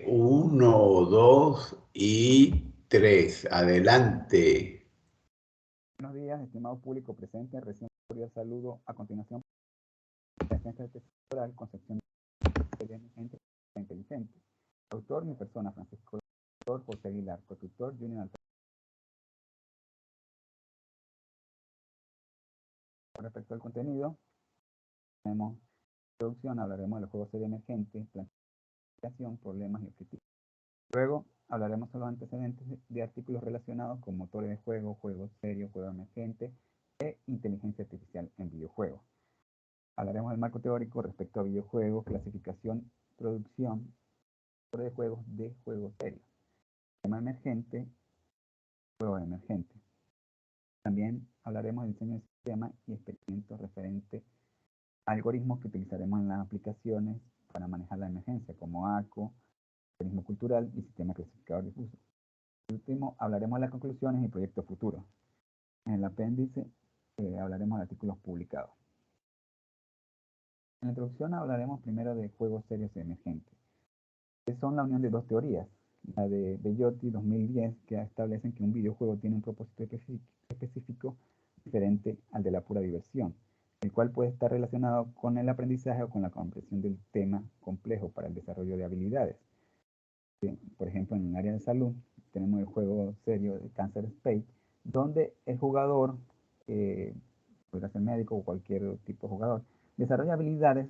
Uno, dos y tres. Adelante. Buenos días, estimado público presente. Recién cordial saludo. A continuación, la ciencia artificial, concepción de gente inteligente. Autor, mi persona, Francisco. Autor, José Aguilar. Consultor, Junior Alfredo. Respecto al contenido, tenemos introducción, hablaremos de los juegos serie emergente, planificación, problemas y objetivos. Luego hablaremos de los antecedentes de artículos relacionados con motores de juego, juegos serios, juego emergente e inteligencia artificial en videojuegos. Hablaremos del marco teórico respecto a videojuegos, clasificación, producción de juegos serios. Tema emergente, juegos emergentes. También hablaremos del diseño de sistemas y experimentos referentes a algoritmos que utilizaremos en las aplicaciones para manejar la emergencia, como ACO, organismo cultural y sistema clasificador difuso. Por último, hablaremos de las conclusiones y proyectos futuros. En el apéndice hablaremos de artículos publicados. En la introducción hablaremos primero de juegos serios y emergentes, que son la unión de dos teorías. La de Bellotti 2010, que establecen que un videojuego tiene un propósito específico diferente al de la pura diversión, el cual puede estar relacionado con el aprendizaje o con la comprensión del tema complejo para el desarrollo de habilidades. Por ejemplo, en el área de salud tenemos el juego serio de Cancer Space, donde el jugador, puede ser médico o cualquier tipo de jugador, desarrolla habilidades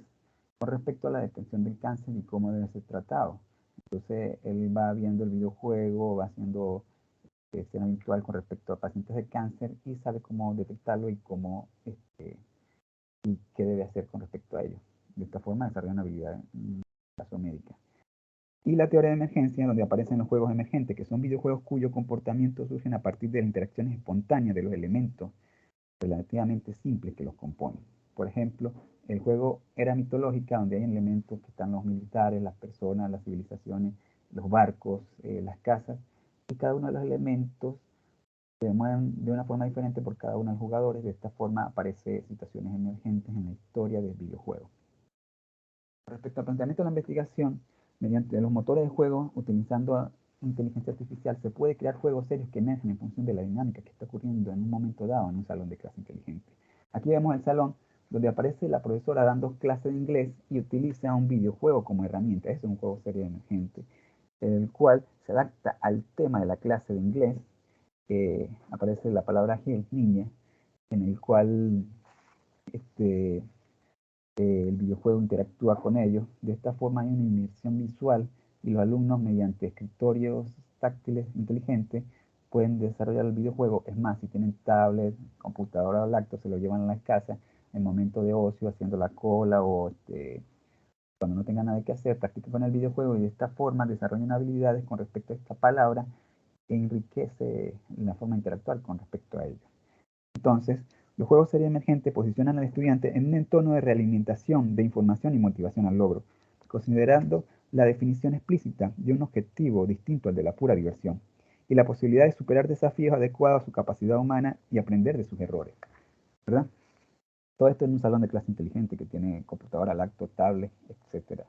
con respecto a la detección del cáncer y cómo debe ser tratado. Entonces él va viendo el videojuego, va haciendo escena virtual con respecto a pacientes de cáncer y sabe cómo detectarlo y cómo y qué debe hacer con respecto a ello. De esta forma desarrolla una habilidad en caso médica. Y la teoría de emergencia, donde aparecen los juegos emergentes, que son videojuegos cuyo comportamiento surgen a partir de las interacciones espontáneas de los elementos relativamente simples que los componen. Por ejemplo, el juego Era Mitológica, donde hay elementos que están los militares, las personas, las civilizaciones, los barcos, las casas, y cada uno de los elementos se mueven de una forma diferente por cada uno de los jugadores. De esta forma aparecen situaciones emergentes en la historia del videojuego. Respecto al planteamiento de la investigación, mediante los motores de juego, utilizando inteligencia artificial, se puede crear juegos serios que emergen en función de la dinámica que está ocurriendo en un momento dado en un salón de clase inteligente. Aquí vemos el salón donde aparece la profesora dando clase de inglés y utiliza un videojuego como herramienta. Es un juego serio emergente, el cual se adapta al tema de la clase de inglés. Aparece la palabra niña, en el cual el videojuego interactúa con ellos. De esta forma hay una inmersión visual y los alumnos, mediante escritorios táctiles inteligentes, pueden desarrollar el videojuego. Es más, si tienen tablet, computadora o laptop, se lo llevan a la casa en momento de ocio, haciendo la cola o cuando no tengan nada que hacer, practiquen con el videojuego y de esta forma desarrollan habilidades con respecto a esta palabra e enriquece la forma de interactuar con respecto a ello. Entonces, los juegos serie emergente posicionan al estudiante en un entorno de realimentación de información y motivación al logro, considerando la definición explícita de un objetivo distinto al de la pura diversión, y la posibilidad de superar desafíos adecuados a su capacidad humana y aprender de sus errores, ¿verdad? Todo esto en un salón de clase inteligente que tiene computadora, laptop, tablet, etc.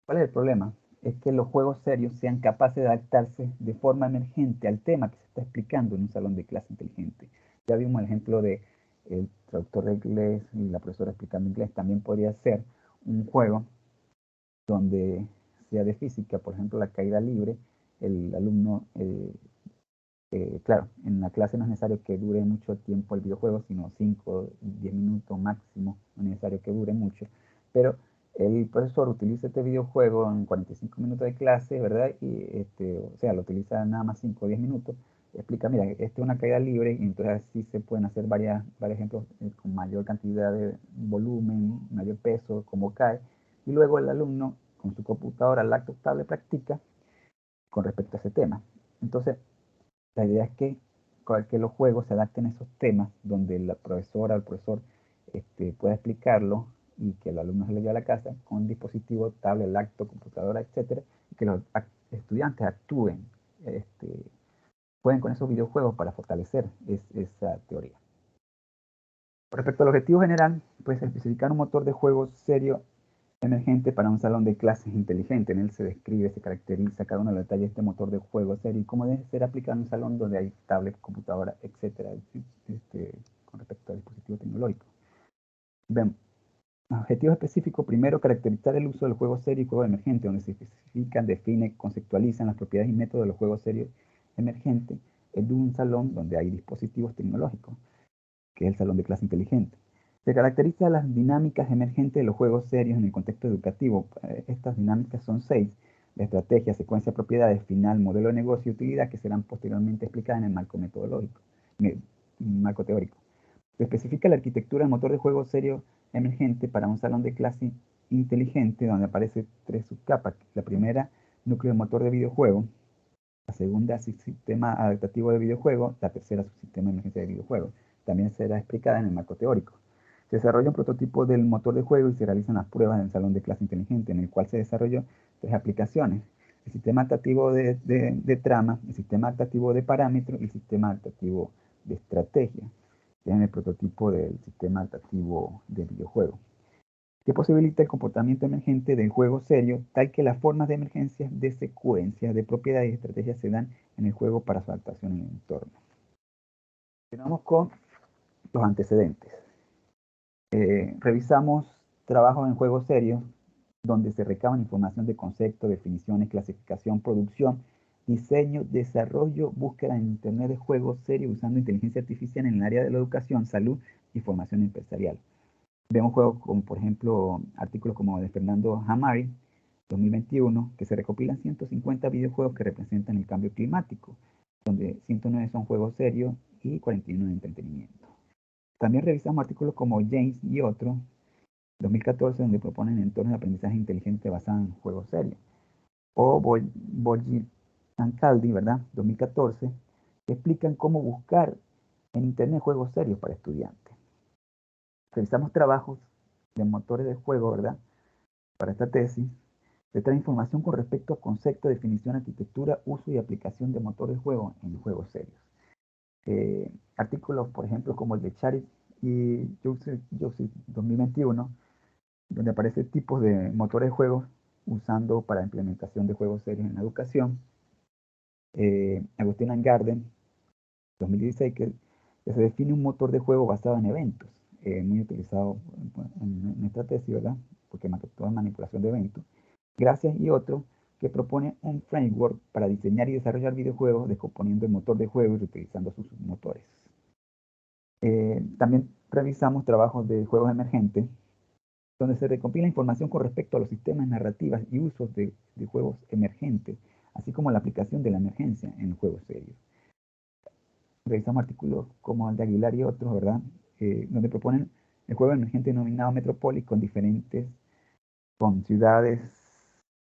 ¿Cuál es el problema? Es que los juegos serios sean capaces de adaptarse de forma emergente al tema que se está explicando en un salón de clase inteligente. Ya vimos el ejemplo de el traductor de inglés y la profesora explicando inglés. También podría ser un juego donde sea de física, por ejemplo, la caída libre. El alumno, claro, en la clase no es necesario que dure mucho tiempo el videojuego, sino 5, 10 minutos máximo, no es necesario que dure mucho, pero el profesor utiliza este videojuego en 45 minutos de clase, ¿verdad? Y o sea, lo utiliza nada más 5 o 10 minutos, explica, mira, esta es una caída libre, y entonces así se pueden hacer varios ejemplos con mayor cantidad de volumen, mayor peso, cómo cae, y luego el alumno con su computadora, laptop, tablet, practica con respecto a ese tema. Entonces, la idea es que los juegos se adapten a esos temas donde la profesora o el profesor pueda explicarlo y que el alumno se lo lleve a la casa con dispositivos, tablet, laptop, computadora, etcétera, y que los estudiantes actúen, jueguen con esos videojuegos para fortalecer esa teoría. Respecto al objetivo general, pues especificar un motor de juego serio emergente para un salón de clases inteligente. En él se describe, se caracteriza cada uno de los detalles de este motor de juego serio y cómo debe ser aplicado en un salón donde hay tablets, computadoras, etcétera, con respecto al dispositivo tecnológico. Vemos. Objetivo específico: primero, caracterizar el uso del juego serio y juego emergente, donde se especifican, define, conceptualizan las propiedades y métodos de los juegos serios emergentes en un salón donde hay dispositivos tecnológicos, que es el salón de clase inteligente. Se caracteriza las dinámicas emergentes de los juegos serios en el contexto educativo. Estas dinámicas son 6: la estrategia, secuencia, propiedades, final, modelo de negocio y utilidad, que serán posteriormente explicadas en el marco metodológico, en el marco teórico. Se especifica la arquitectura del motor de juego serio emergente para un salón de clase inteligente, donde aparecen 3 subcapas. La primera, núcleo de motor de videojuego; la segunda, sistema adaptativo de videojuego; la tercera, subsistema de emergencia de videojuego. También será explicada en el marco teórico. Se desarrolla un prototipo del motor de juego y se realizan las pruebas en el salón de clase inteligente, en el cual se desarrolló 3 aplicaciones: el sistema adaptativo de trama, el sistema adaptativo de parámetros y el sistema adaptativo de estrategia, que es en el prototipo del sistema adaptativo de videojuego, que posibilita el comportamiento emergente del juego serio, tal que las formas de emergencia de secuencias de propiedades y estrategias se dan en el juego para su adaptación en el entorno. Continuamos con los antecedentes. Revisamos trabajos en juegos serios, donde se recaban información de conceptos, definiciones, clasificación, producción, diseño, desarrollo, búsqueda en Internet de juegos serios usando inteligencia artificial en el área de la educación, salud y formación empresarial. Vemos juegos como, por ejemplo, artículos como de Fernando Hamari, 2021, que se recopilan 150 videojuegos que representan el cambio climático, donde 109 son juegos serios y 41 de entretenimiento. También revisamos artículos como James y otros, 2014, donde proponen entornos de aprendizaje inteligente basados en juegos serios. O Boji and Caldi, ¿verdad? 2014, que explican cómo buscar en Internet juegos serios para estudiantes. Revisamos trabajos de motores de juego, ¿verdad? Para esta tesis, se trae información con respecto a concepto, definición, arquitectura, uso y aplicación de motor de juego en juegos serios. Artículos, por ejemplo, como el de Charit y Joseph 2021, donde aparece tipos de motores de juego usando para implementación de juegos serios en la educación. Agustín Garden, 2016, que se define un motor de juego basado en eventos, muy utilizado en esta tesis, ¿verdad? Porque toda manipulación de eventos. Gracias y otro, que propone un framework para diseñar y desarrollar videojuegos descomponiendo el motor de juego y reutilizando sus submotores. También revisamos trabajos de juegos emergentes, donde se recopila información con respecto a los sistemas narrativas y usos de juegos emergentes, así como la aplicación de la emergencia en los juegos serios. Revisamos artículos como el de Aguilar y otros, ¿verdad? Donde proponen el juego emergente denominado Metropolis con ciudades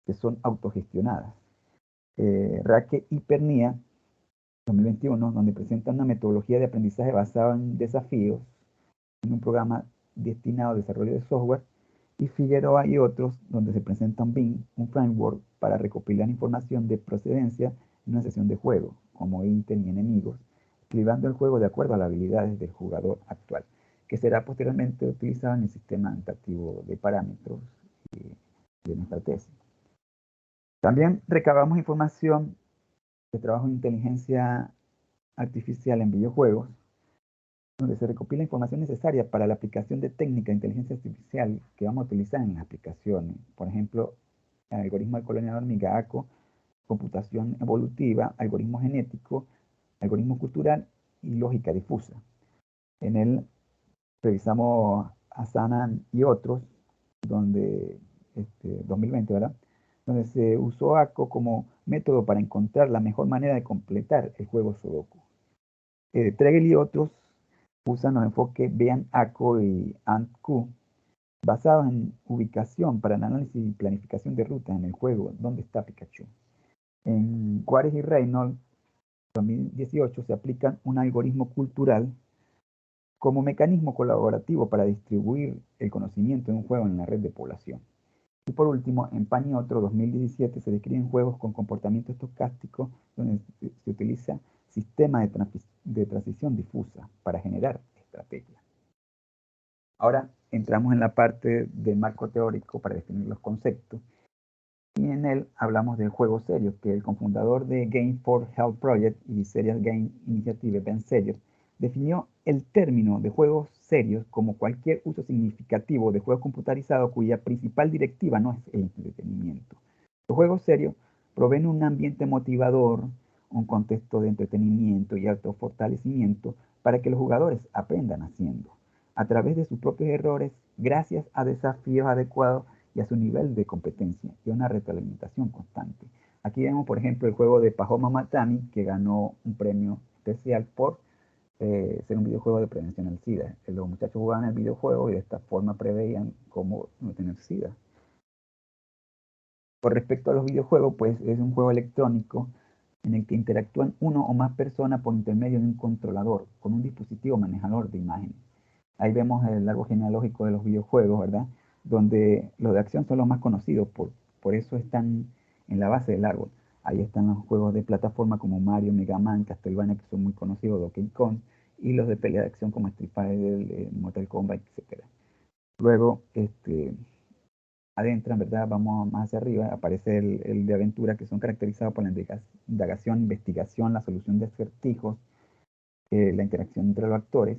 que son autogestionadas. Raque y Pernia, 2021, donde presentan una metodología de aprendizaje basada en desafíos en un programa destinado al desarrollo de software. Y Figueroa y otros, donde se presenta un BIM, un framework para recopilar información de procedencia en una sesión de juego, como ítem y enemigos, equilibrando el juego de acuerdo a las habilidades del jugador actual, que será posteriormente utilizado en el sistema adaptativo de parámetros de nuestra tesis. También recabamos información de trabajo de inteligencia artificial en videojuegos, donde se recopila información necesaria para la aplicación de técnicas de inteligencia artificial que vamos a utilizar en las aplicaciones. Por ejemplo, algoritmo de colonia de hormiga, ACO, computación evolutiva, algoritmo genético, algoritmo cultural y lógica difusa. En él revisamos a Sanan y otros, donde 2020, ¿verdad? Donde se usó ACO como método para encontrar la mejor manera de completar el juego Sudoku. Tregel y otros usan los enfoques Bean, ACO y ANQ, basados en ubicación para el análisis y planificación de rutas en el juego ¿Dónde está Pikachu? En Juárez y Reynolds, 2018, se aplican un algoritmo cultural como mecanismo colaborativo para distribuir el conocimiento de un juego en la red de población. Y por último, en Pan y otro, 2017, se describen juegos con comportamiento estocástico donde se utiliza sistema de transición difusa para generar estrategias. Ahora entramos en la parte del marco teórico para definir los conceptos. Y en él hablamos de juegos serios, que el cofundador de Game for Health Project y Serious Game Initiative, Ben Serious, definió el término de juegos serios como cualquier uso significativo de juegos computarizados cuya principal directiva no es el entretenimiento. Los juegos serios proveen un ambiente motivador, un contexto de entretenimiento y autofortalecimiento para que los jugadores aprendan haciendo, a través de sus propios errores, gracias a desafíos adecuados y a su nivel de competencia y una retroalimentación constante. Aquí vemos, por ejemplo, el juego de Pajoma Matami, que ganó un premio especial por ser un videojuego de prevención del SIDA. Los muchachos jugaban el videojuego y de esta forma preveían cómo no tener SIDA. Con respecto a los videojuegos, pues es un juego electrónico en el que interactúan uno o más personas por intermedio de un controlador, con un dispositivo manejador de imágenes. Ahí vemos el árbol genealógico de los videojuegos, ¿verdad? Donde los de acción son los más conocidos, por eso están en la base del árbol. Ahí están los juegos de plataforma como Mario, Mega Man, Castlevania, que son muy conocidos, Donkey Kong, y los de pelea de acción como Street Fighter, Mortal Kombat, etc. Luego, adentran, ¿verdad? Vamos más hacia arriba, aparece el de aventura, que son caracterizados por la indagación, investigación, la solución de acertijos, la interacción entre los actores,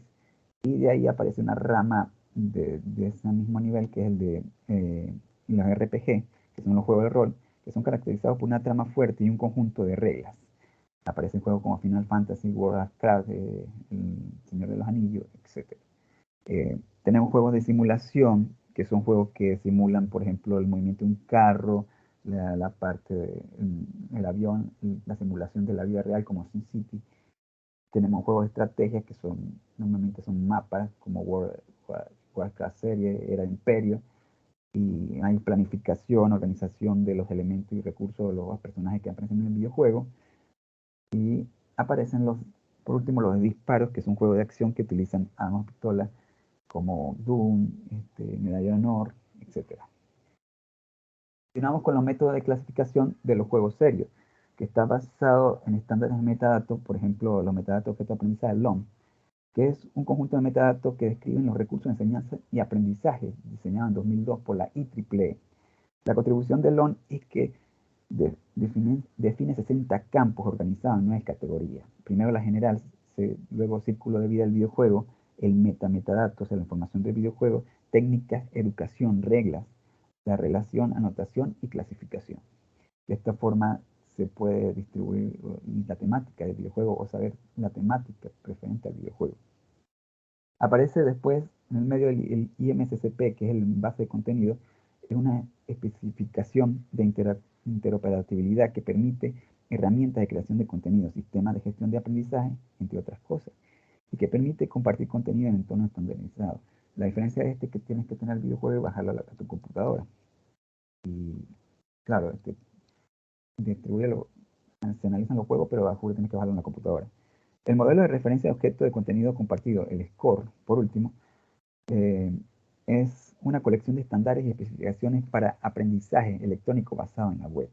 y de ahí aparece una rama de ese mismo nivel, que es el de los RPG, que son los juegos de rol, que son caracterizados por una trama fuerte y un conjunto de reglas. Aparecen juegos como Final Fantasy, World of Warcraft, El Señor de los Anillos, etc. Tenemos juegos de simulación, que son juegos que simulan, por ejemplo, el movimiento de un carro, la parte del avión, la simulación de la vida real como SimCity. Tenemos juegos de estrategia que normalmente son mapas como Warcraft serie, era Imperio, y hay planificación, organización de los elementos y recursos de los personajes que aparecen en el videojuego. Y aparecen por último, los disparos, que es un juego de acción que utilizan armas pistolas como Doom, Medalla de Honor, etc. Continuamos con los métodos de clasificación de los juegos serios, que está basado en estándares de metadatos, por ejemplo, los metadatos objeto de aprendizaje LOM, que es un conjunto de metadatos que describen los recursos de enseñanza y aprendizaje, diseñado en 2002 por la IEEE. La contribución de LOM es que define 60 campos organizados en 9 categorías. Primero la general, luego círculo de vida del videojuego, el metadatos, la información del videojuego, técnicas, educación, reglas, la relación, anotación y clasificación. De esta forma se puede distribuir la temática del videojuego o saber la temática preferente al videojuego. Aparece después en el medio el IMSCP, que es el base de contenido, es una especificación de interoperabilidad que permite herramientas de creación de contenido, sistemas de gestión de aprendizaje, entre otras cosas, y que permite compartir contenido en entornos estandarizados. La diferencia es que tienes que tener el videojuego y bajarlo a tu computadora. Y claro, se analizan los juegos, pero a juro tienes que bajarlo en la computadora. El modelo de referencia de objeto de contenido compartido, el SCORE, por último, es una colección de estándares y especificaciones para aprendizaje electrónico basado en la web.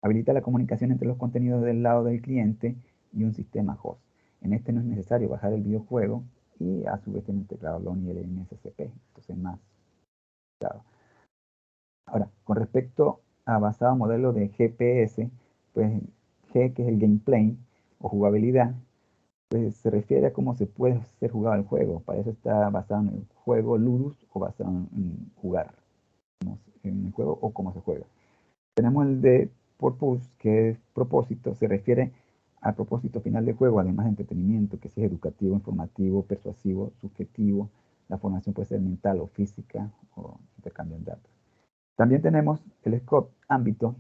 Habilita la comunicación entre los contenidos del lado del cliente y un sistema host. En este no es necesario bajar el videojuego y a su vez tiene integrado LON y el MSCP, entonces más claro. Ahora, con respecto a basado en modelo de GPS, pues G, que es el gameplay o jugabilidad, pues se refiere a cómo se puede ser jugado el juego. Para eso está basado en el juego ludus o basado en jugar en el juego o cómo se juega. Tenemos el de purpose, que es propósito, se refiere al propósito final del juego, además de entretenimiento, que si es educativo, informativo, persuasivo, subjetivo. La formación puede ser mental o física o intercambio de datos. También tenemos el scope, ámbito,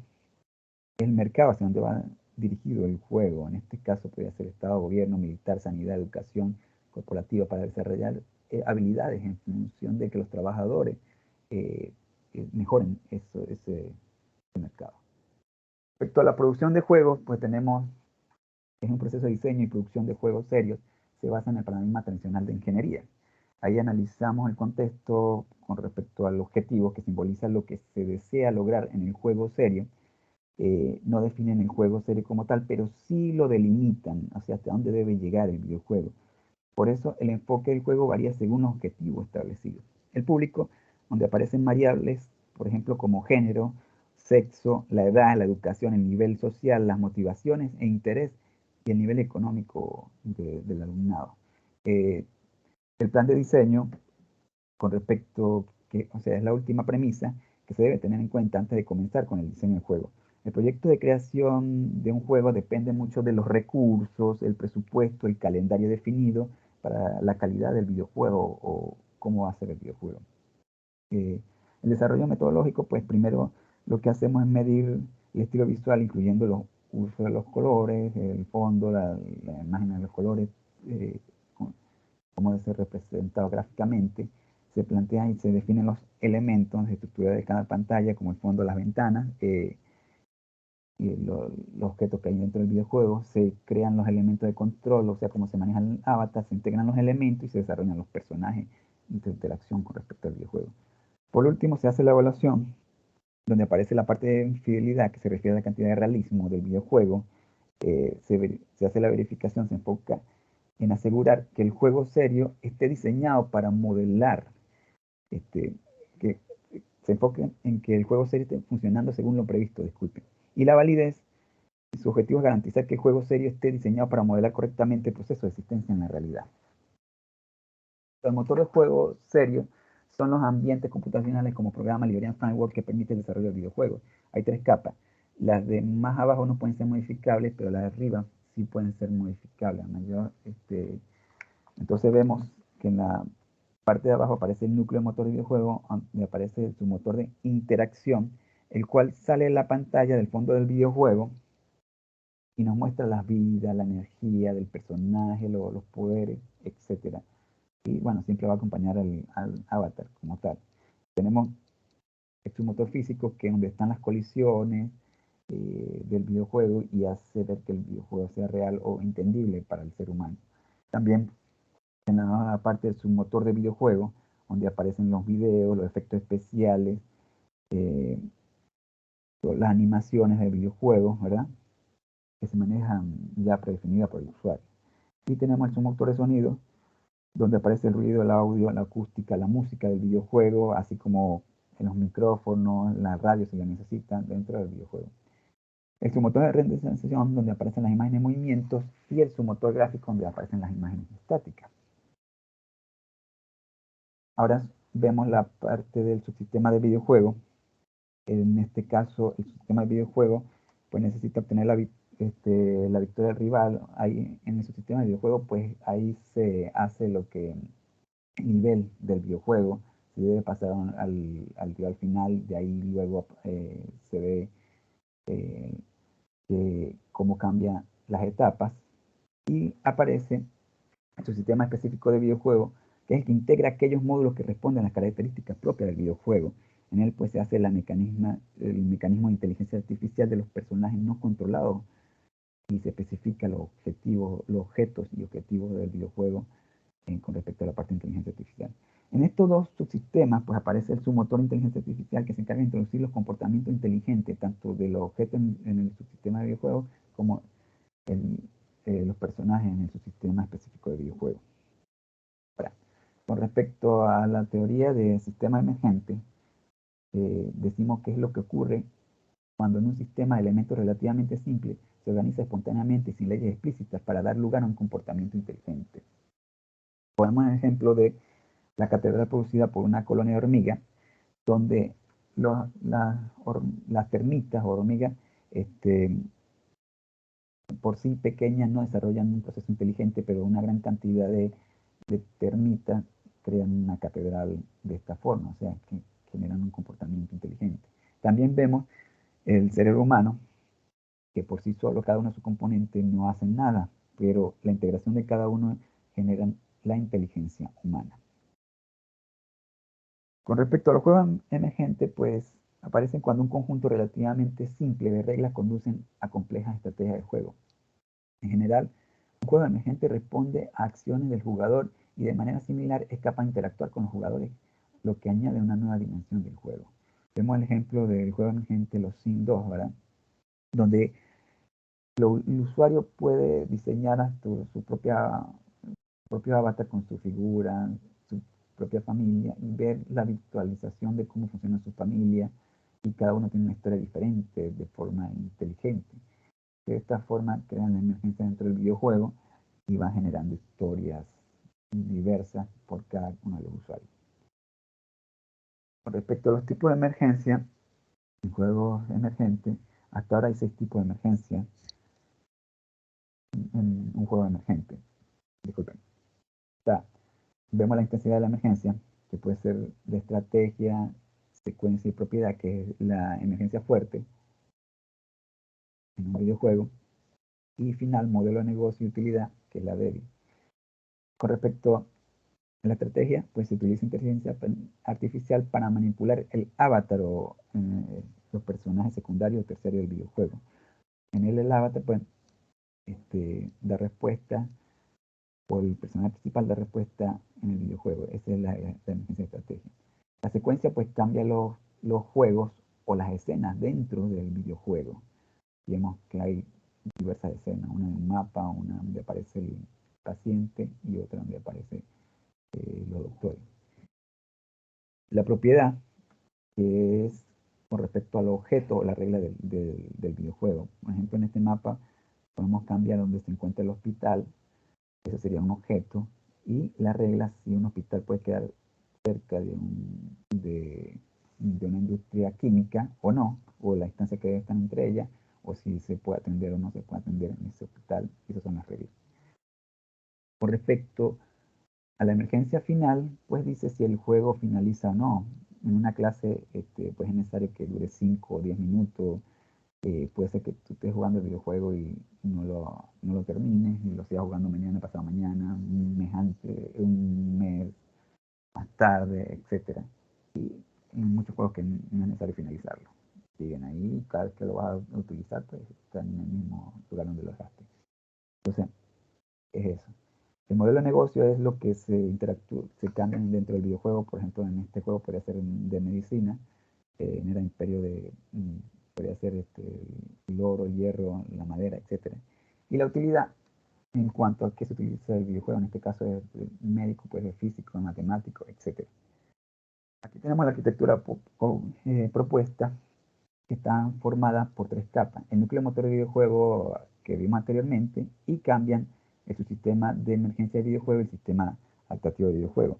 el mercado hacia donde va dirigido el juego. En este caso podría ser Estado, gobierno, militar, sanidad, educación corporativa para desarrollar habilidades en función de que los trabajadores mejoren ese mercado. Respecto a la producción de juegos, pues tenemos, es un proceso de diseño y producción de juegos serios, se basa en el paradigma tradicional de ingeniería. Ahí analizamos el contexto con respecto al objetivo que simboliza lo que se desea lograr en el juego serio. No definen el juego serie como tal, pero sí lo delimitan hacia hasta dónde debe llegar el videojuego. Por eso el enfoque del juego varía según los objetivos establecidos. el público, donde aparecen variables, por ejemplo, como género, sexo, la edad, la educación, el nivel social, las motivaciones e interés y el nivel económico del alumnado. El plan de diseño, con respecto, o sea, es la última premisa que se debe tener en cuenta antes de comenzar con el diseño del juego. El proyecto de creación de un juego depende mucho de los recursos, el presupuesto, el calendario definido para la calidad del videojuego o cómo va a ser el videojuego. El desarrollo metodológico, pues primero lo que hacemos es medir el estilo visual, incluyendo los usos de los colores, el fondo, la imagen de los colores, cómo debe ser representado gráficamente. Se plantean y se definen los elementos de estructura de cada pantalla, como el fondo, las ventanas, y los objetos que hay dentro del videojuego. Se crean los elementos de control, o sea, cómo se maneja el avatar, se integran los elementos y se desarrollan los personajes de interacción con respecto al videojuego. Por último, se hace la evaluación, donde aparece la parte de fidelidad, que se refiere a la cantidad de realismo del videojuego. Se hace la verificación, se enfoca en asegurar que el juego serio esté diseñado para modelar, que se enfoque en que el juego serio esté funcionando según lo previsto, disculpen. Y la validez, su objetivo es garantizar que el juego serio esté diseñado para modelar correctamente el proceso de existencia en la realidad. El motor de juego serio son los ambientes computacionales como programa, librería, framework que permite el desarrollo del videojuego. Hay 3 capas. Las de más abajo no pueden ser modificables, pero las de arriba sí pueden ser modificables. Entonces vemos que en la parte de abajo aparece el núcleo de motor de videojuego, donde aparece su motor de interacción, el cual sale de la pantalla del fondo del videojuego y nos muestra la vida, la energía del personaje, los poderes, etc. Y bueno, siempre va a acompañar al avatar como tal. Tenemos su motor físico, que es donde están las colisiones del videojuego y hace ver que el videojuego sea real o entendible para el ser humano. También en la parte de su motor de videojuego, donde aparecen los videos, los efectos especiales, las animaciones del videojuego, ¿verdad? Que se manejan ya predefinidas por el usuario. Y tenemos su motor de sonido, donde aparece el ruido, el audio, la acústica, la música del videojuego, así como en los micrófonos, la radio si la necesitan dentro del videojuego. El submotor de renderización, donde aparecen las imágenes de movimientos, y el submotor gráfico, donde aparecen las imágenes estáticas. Ahora vemos la parte del subsistema de videojuego. En este caso, el sistema de videojuego pues necesita obtener la victoria del rival. Ahí, en el subsistema de videojuego, pues ahí se hace lo que el nivel del videojuego se debe pasar al rival final. De ahí luego se ve cómo cambian las etapas y aparece su sistema específico de videojuego, que es el que integra aquellos módulos que responden a las características propias del videojuego. En él pues se hace el mecanismo de inteligencia artificial de los personajes no controlados y se especifica los objetos y objetivos del videojuego con respecto a la parte de inteligencia artificial. En estos dos subsistemas pues aparece el submotor de inteligencia artificial, que se encarga de introducir los comportamientos inteligentes tanto de los objetos en el subsistema de videojuego como los personajes en el subsistema específico de videojuego. Ahora, con respecto a la teoría de sistema emergente, decimos qué es lo que ocurre cuando en un sistema de elementos relativamente simple se organiza espontáneamente y sin leyes explícitas para dar lugar a un comportamiento inteligente. Ponemos el ejemplo de la catedral producida por una colonia de hormigas, donde las termitas o hormigas por sí pequeñas no desarrollan un proceso inteligente, pero una gran cantidad de termitas crean una catedral de esta forma, o sea, que generan un comportamiento inteligente. También vemos el cerebro humano, que por sí solo cada uno de sus componentes no hacen nada, pero la integración de cada uno genera la inteligencia humana. Con respecto a los juegos emergentes, pues aparecen cuando un conjunto relativamente simple de reglas conducen a complejas estrategias de juego. En general, un juego emergente responde a acciones del jugador y de manera similar es capaz de interactuar con los jugadores, lo que añade una nueva dimensión del juego. Vemos el ejemplo del juego emergente Los Sims 2, ¿verdad? Donde el usuario puede diseñar su propio avatar con su figura, propia familia y ver la virtualización de cómo funciona su familia, y cada uno tiene una historia diferente de forma inteligente. De esta forma crean la emergencia dentro del videojuego y van generando historias diversas por cada uno de los usuarios. Con respecto a los tipos de emergencia en juegos emergentes, hasta ahora hay 6 tipos de emergencia en un juego emergente. Disculpen. Vemos la intensidad de la emergencia, que puede ser de estrategia, secuencia y propiedad, que es la emergencia fuerte en un videojuego, y final, modelo de negocio y utilidad, que es la débil. Con respecto a la estrategia, pues se utiliza inteligencia artificial para manipular el avatar o los personajes secundarios o terciarios del videojuego. En el avatar, pues, da respuesta, o el personaje principal da respuesta en el videojuego. Esa es la emergencia de estrategia. La secuencia, pues, cambia los juegos o las escenas dentro del videojuego. Vemos que hay diversas escenas, una en un mapa, una donde aparece el paciente y otra donde aparece los doctores. La propiedad, que es con respecto al objeto o la regla del videojuego. Por ejemplo, en este mapa podemos cambiar donde se encuentra el hospital, eso sería un objeto, y la regla si un hospital puede quedar cerca de una industria química o no, o la distancia que están entre ellas, o si se puede atender o no se puede atender en ese hospital. Esas son las reglas. Con respecto a la emergencia final, pues dice si el juego finaliza o no. En una clase, pues es necesario que dure 5 o 10 minutos. Puede ser que tú estés jugando el videojuego y no lo termines, y lo sigas jugando mañana, pasado mañana, un mes antes, un mes más tarde, etc. Y en muchos juegos que no es necesario finalizarlo. Siguen ahí, cada vez que lo vas a utilizar, pues están en el mismo lugar donde lo dejaste. Entonces, es eso. El modelo de negocio es lo que se cambia dentro del videojuego. Por ejemplo, en este juego podría ser de medicina, en el imperio podría ser el oro, el hierro, la madera, etc. Y la utilidad, en cuanto a qué se utiliza el videojuego, en este caso es médico, puede ser físico, matemático, etc. Aquí tenemos la arquitectura propuesta, que está formada por 3 capas. El núcleo motor del videojuego que vimos anteriormente, y cambian el subsistema de emergencia de videojuego y el sistema adaptativo de videojuego.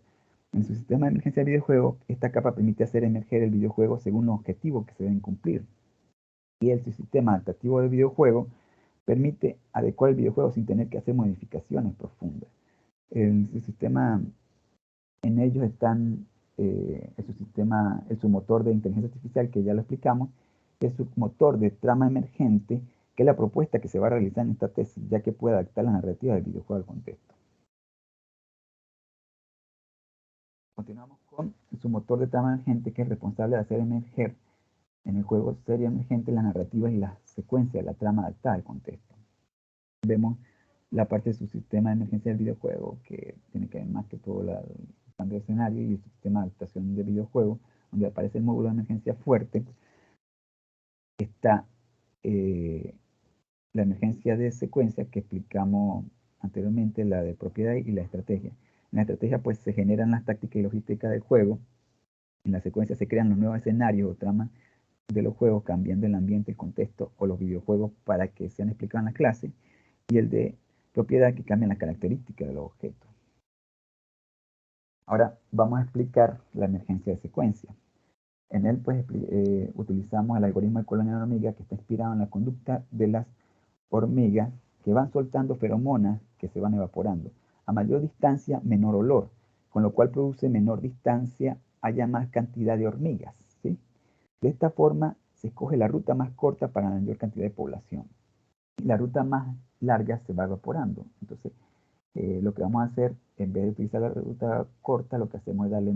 En su sistema de emergencia de videojuego, esta capa permite hacer emerger el videojuego según los objetivos que se deben cumplir. Y el sistema adaptativo de videojuego permite adecuar el videojuego sin tener que hacer modificaciones profundas. El sistema, en ellos están su motor de inteligencia artificial, que ya lo explicamos, el submotor de trama emergente, que es la propuesta que se va a realizar en esta tesis, ya que puede adaptar la narrativa del videojuego al contexto. Continuamos con su motor de trama emergente, que es responsable de hacer emerger en el juego serie emergente las narrativas y las secuencias de la trama adaptada al contexto. Vemos la parte de su sistema de emergencia del videojuego, que tiene que ver más que todo el cambio de escenario, y el sistema de adaptación de videojuego, donde aparece el módulo de emergencia fuerte. Está la emergencia de secuencia que explicamos anteriormente, la de propiedad y la estrategia. En la estrategia, pues, se generan las tácticas y logística del juego. En la secuencia se crean los nuevos escenarios o tramas de los juegos, cambiando el ambiente, el contexto o los videojuegos para que sean explicados en la clase. Y el de propiedad, que cambian las características de los objetos. Ahora vamos a explicar la emergencia de secuencia. En él, pues, utilizamos el algoritmo de colonia de hormiga, que está inspirado en la conducta de las hormigas, que van soltando feromonas que se van evaporando. A mayor distancia, menor olor, con lo cual produce menor distancia, haya más cantidad de hormigas, ¿sí? De esta forma, se escoge la ruta más corta para la mayor cantidad de población. Y la ruta más larga se va evaporando. Entonces, lo que vamos a hacer, en vez de utilizar la ruta corta, lo que hacemos es darle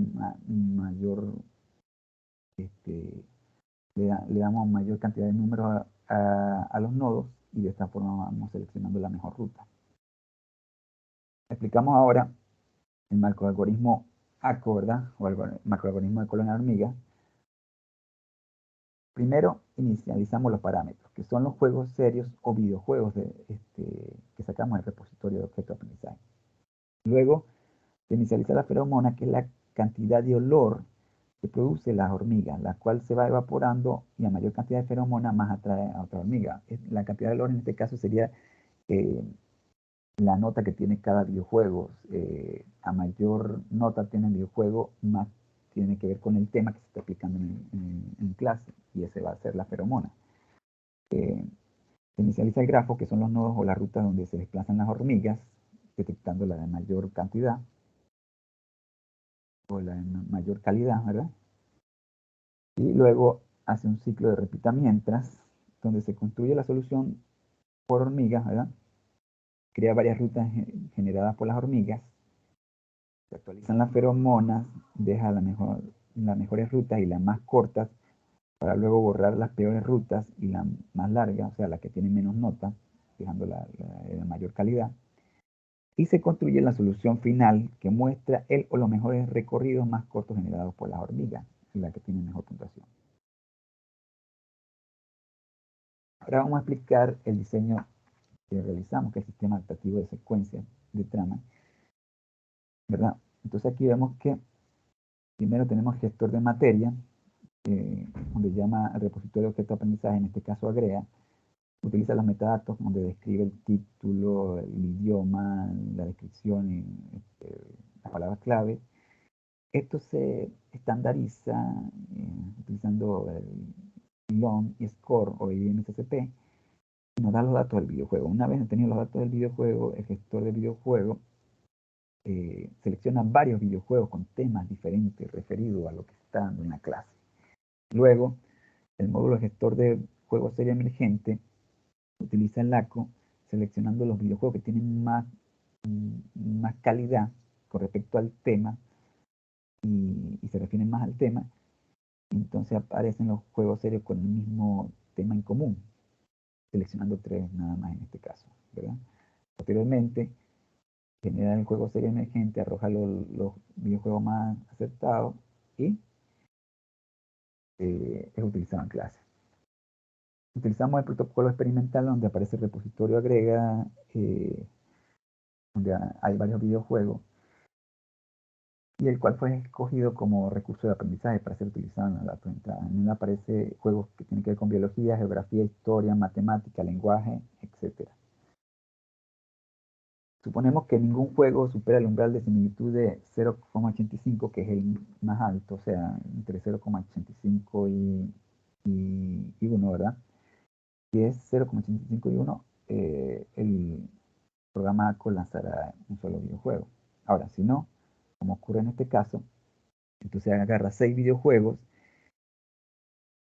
mayor, le damos mayor cantidad de números a los nodos, y de esta forma vamos seleccionando la mejor ruta. Explicamos ahora el macroalgoritmo ACO, ¿verdad? O el macroalgoritmo de colonia de hormiga. Primero, inicializamos los parámetros, que son los juegos serios o videojuegos que sacamos del repositorio de objeto de aprendizaje. Luego, se inicializa la feromona, que es la cantidad de olor que produce las hormigas, la cual se va evaporando y a mayor cantidad de feromonas más atrae a otra hormiga. La cantidad de olor en este caso sería la nota que tiene cada videojuego. A mayor nota tiene el videojuego, más tiene que ver con el tema que se está aplicando en clase, y ese va a ser la feromona. Se inicializa el grafo, que son los nodos o las rutas donde se desplazan las hormigas, detectando la de mayor cantidad o la de mayor calidad, ¿verdad? Y luego hace un ciclo de repita mientras, donde se construye la solución por hormigas, ¿verdad? Crea varias rutas generadas por las hormigas, se actualizan las feromonas, deja las mejores rutas y las más cortas, para luego borrar las peores rutas y las más largas, o sea, las que tienen menos notas, dejando la mayor calidad. Y se construye la solución final que muestra el o los mejores recorridos más cortos generados por las hormigas, la que tiene mejor puntuación. Ahora vamos a explicar el diseño que realizamos, que es el sistema adaptativo de secuencias de trama, ¿verdad? Entonces aquí vemos que primero tenemos gestor de materia, donde llama al repositorio de objeto de aprendizaje, en este caso agrega, utiliza los metadatos donde describe el título, el idioma, la descripción y las palabras clave. Esto se estandariza utilizando el LOM y SCORE o IMSSP, y nos da los datos del videojuego. Una vez obtenido los datos del videojuego, el gestor del videojuego selecciona varios videojuegos con temas diferentes referidos a lo que está dando en la clase. Luego, el módulo gestor de juego serie emergente utiliza el LACO seleccionando los videojuegos que tienen más calidad con respecto al tema y se refieren más al tema. Entonces aparecen los juegos serios con el mismo tema en común, seleccionando 3 nada más en este caso, ¿verdad? Posteriormente, genera el juego serie emergente, arroja los videojuegos más acertados y es utilizado en clase. Utilizamos el protocolo experimental donde aparece el repositorio agrega, donde hay varios videojuegos, y el cual fue escogido como recurso de aprendizaje para ser utilizado en la entrada. En él aparece juegos que tienen que ver con biología, geografía, historia, matemática, lenguaje, etc. Suponemos que ningún juego supera el umbral de similitud de 0,85, que es el más alto, o sea, entre 0,85 y 1, ¿verdad? Si es 0,85 y 1, el programa ACO lanzará un solo videojuego. Ahora, si no, como ocurre en este caso, entonces agarra 6 videojuegos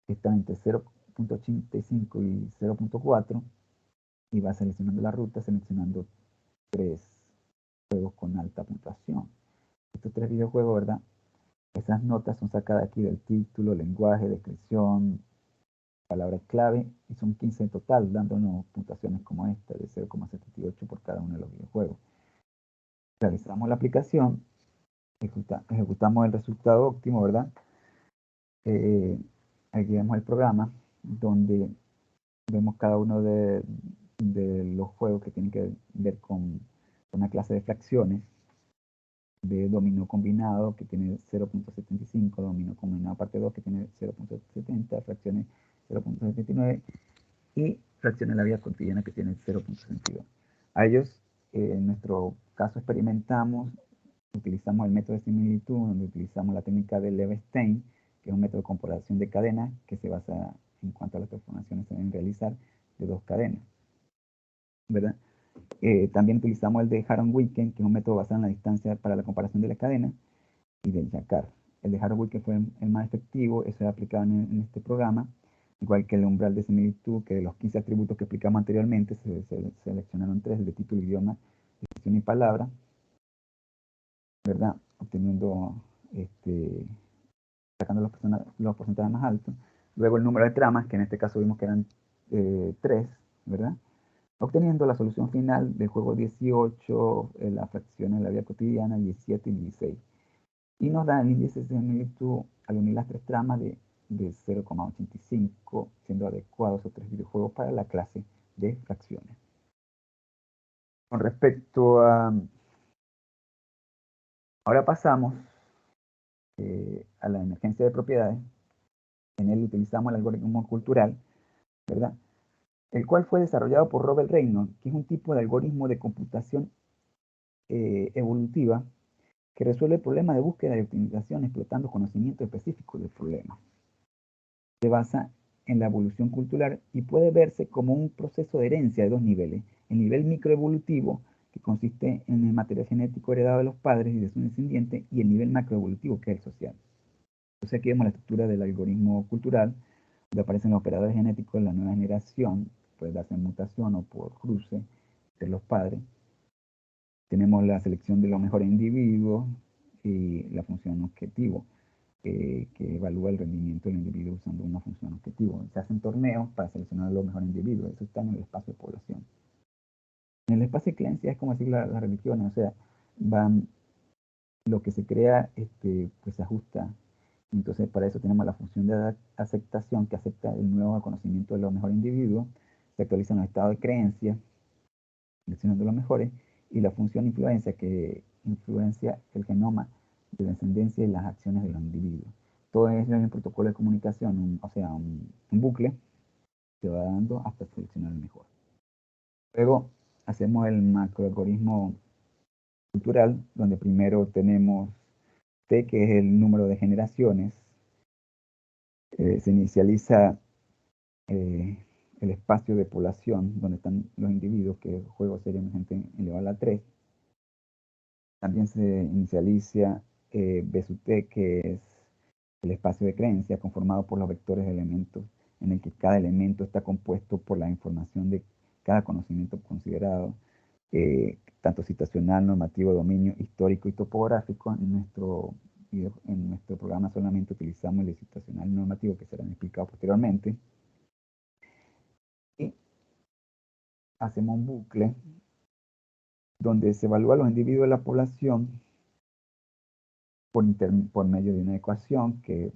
que están entre 0,85 y 0,4 y va seleccionando la ruta, seleccionando 3 juegos con alta puntuación. Estos 3 videojuegos, ¿verdad? Esas notas son sacadas aquí del título, lenguaje, descripción, palabras clave, y son 15 en total, dándonos puntuaciones como esta, de 0,78 por cada uno de los videojuegos. Realizamos la aplicación, ejecutamos el resultado óptimo, ¿verdad? Aquí vemos el programa, donde vemos cada uno de los juegos que tienen que ver con una clase de fracciones, de dominó combinado que tiene 0,75, dominó combinado parte 2 que tiene 0,70, fracciones 0,79 y fracciones de la vida cotidiana que tiene 0,62. A ellos, en nuestro caso experimentamos, utilizamos el método de similitud, donde utilizamos la técnica de Levestein, que es un método de comparación de cadenas que se basa en cuanto a las transformaciones se deben realizar de 2 cadenas, ¿verdad? También utilizamos el de Haron-Wiken, que es un método basado en la distancia para la comparación de las cadenas, y del Jacquard. El de Haron-Wiken fue el más efectivo, eso es aplicado en este programa, igual que el umbral de similitud, que de los 15 atributos que explicamos anteriormente, se seleccionaron 3, el de título, idioma, descripción y palabra, ¿verdad? Obteniendo, sacando los porcentajes más altos. Luego el número de tramas, que en este caso vimos que eran 3, ¿verdad? Obteniendo la solución final del juego 18, las fracciones de la vida cotidiana 17 y 16. Y nos da el índice de similitud al unir las 3 tramas de 0,85, siendo adecuados esos 3 videojuegos para la clase de fracciones. Con respecto a... Ahora pasamos a la emergencia de propiedades. En él utilizamos el algoritmo cultural, ¿verdad? El cual fue desarrollado por Robert Reynolds, que es un tipo de algoritmo de computación evolutiva que resuelve el problema de búsqueda y optimización explotando conocimiento específico del problema. Se basa en la evolución cultural y puede verse como un proceso de herencia de dos niveles. El nivel microevolutivo, que consiste en el material genético heredado de los padres y de sus descendientes, y el nivel macroevolutivo, que es el social. Entonces aquí vemos la estructura del algoritmo cultural, donde aparecen los operadores genéticos de la nueva generación, puede darse en mutación o por cruce de los padres. Tenemos la selección de los mejores individuos y la función objetivo, que evalúa el rendimiento del individuo usando una función objetivo. Se hacen torneos para seleccionar los mejores individuos, eso está en el espacio de población. En el espacio de creencia es como decir las religiones, o sea, van, lo que se crea pues se ajusta. Entonces para eso tenemos la función de aceptación, que acepta el nuevo conocimiento de los mejores individuos, se actualizan los estados de creencia, seleccionando los mejores, y la función influencia, que influencia el genoma de descendencia y las acciones de los individuos. Todo eso en el protocolo de comunicación, o sea, un bucle que va dando hasta seleccionar el mejor. Luego hacemos el macroalgoritmo cultural, donde primero tenemos T, que es el número de generaciones. Se inicializa el espacio de población donde están los individuos, que es juego serie emergente elevado a la 3. También se inicializa B sub T, que es el espacio de creencia conformado por los vectores de elementos, en el que cada elemento está compuesto por la información de cada conocimiento considerado, tanto situacional, normativo, dominio, histórico y topográfico. En nuestro programa solamente utilizamos el situacional y normativo, que serán explicados posteriormente. Y hacemos un bucle donde se evalúa a los individuos de la población por medio de una ecuación que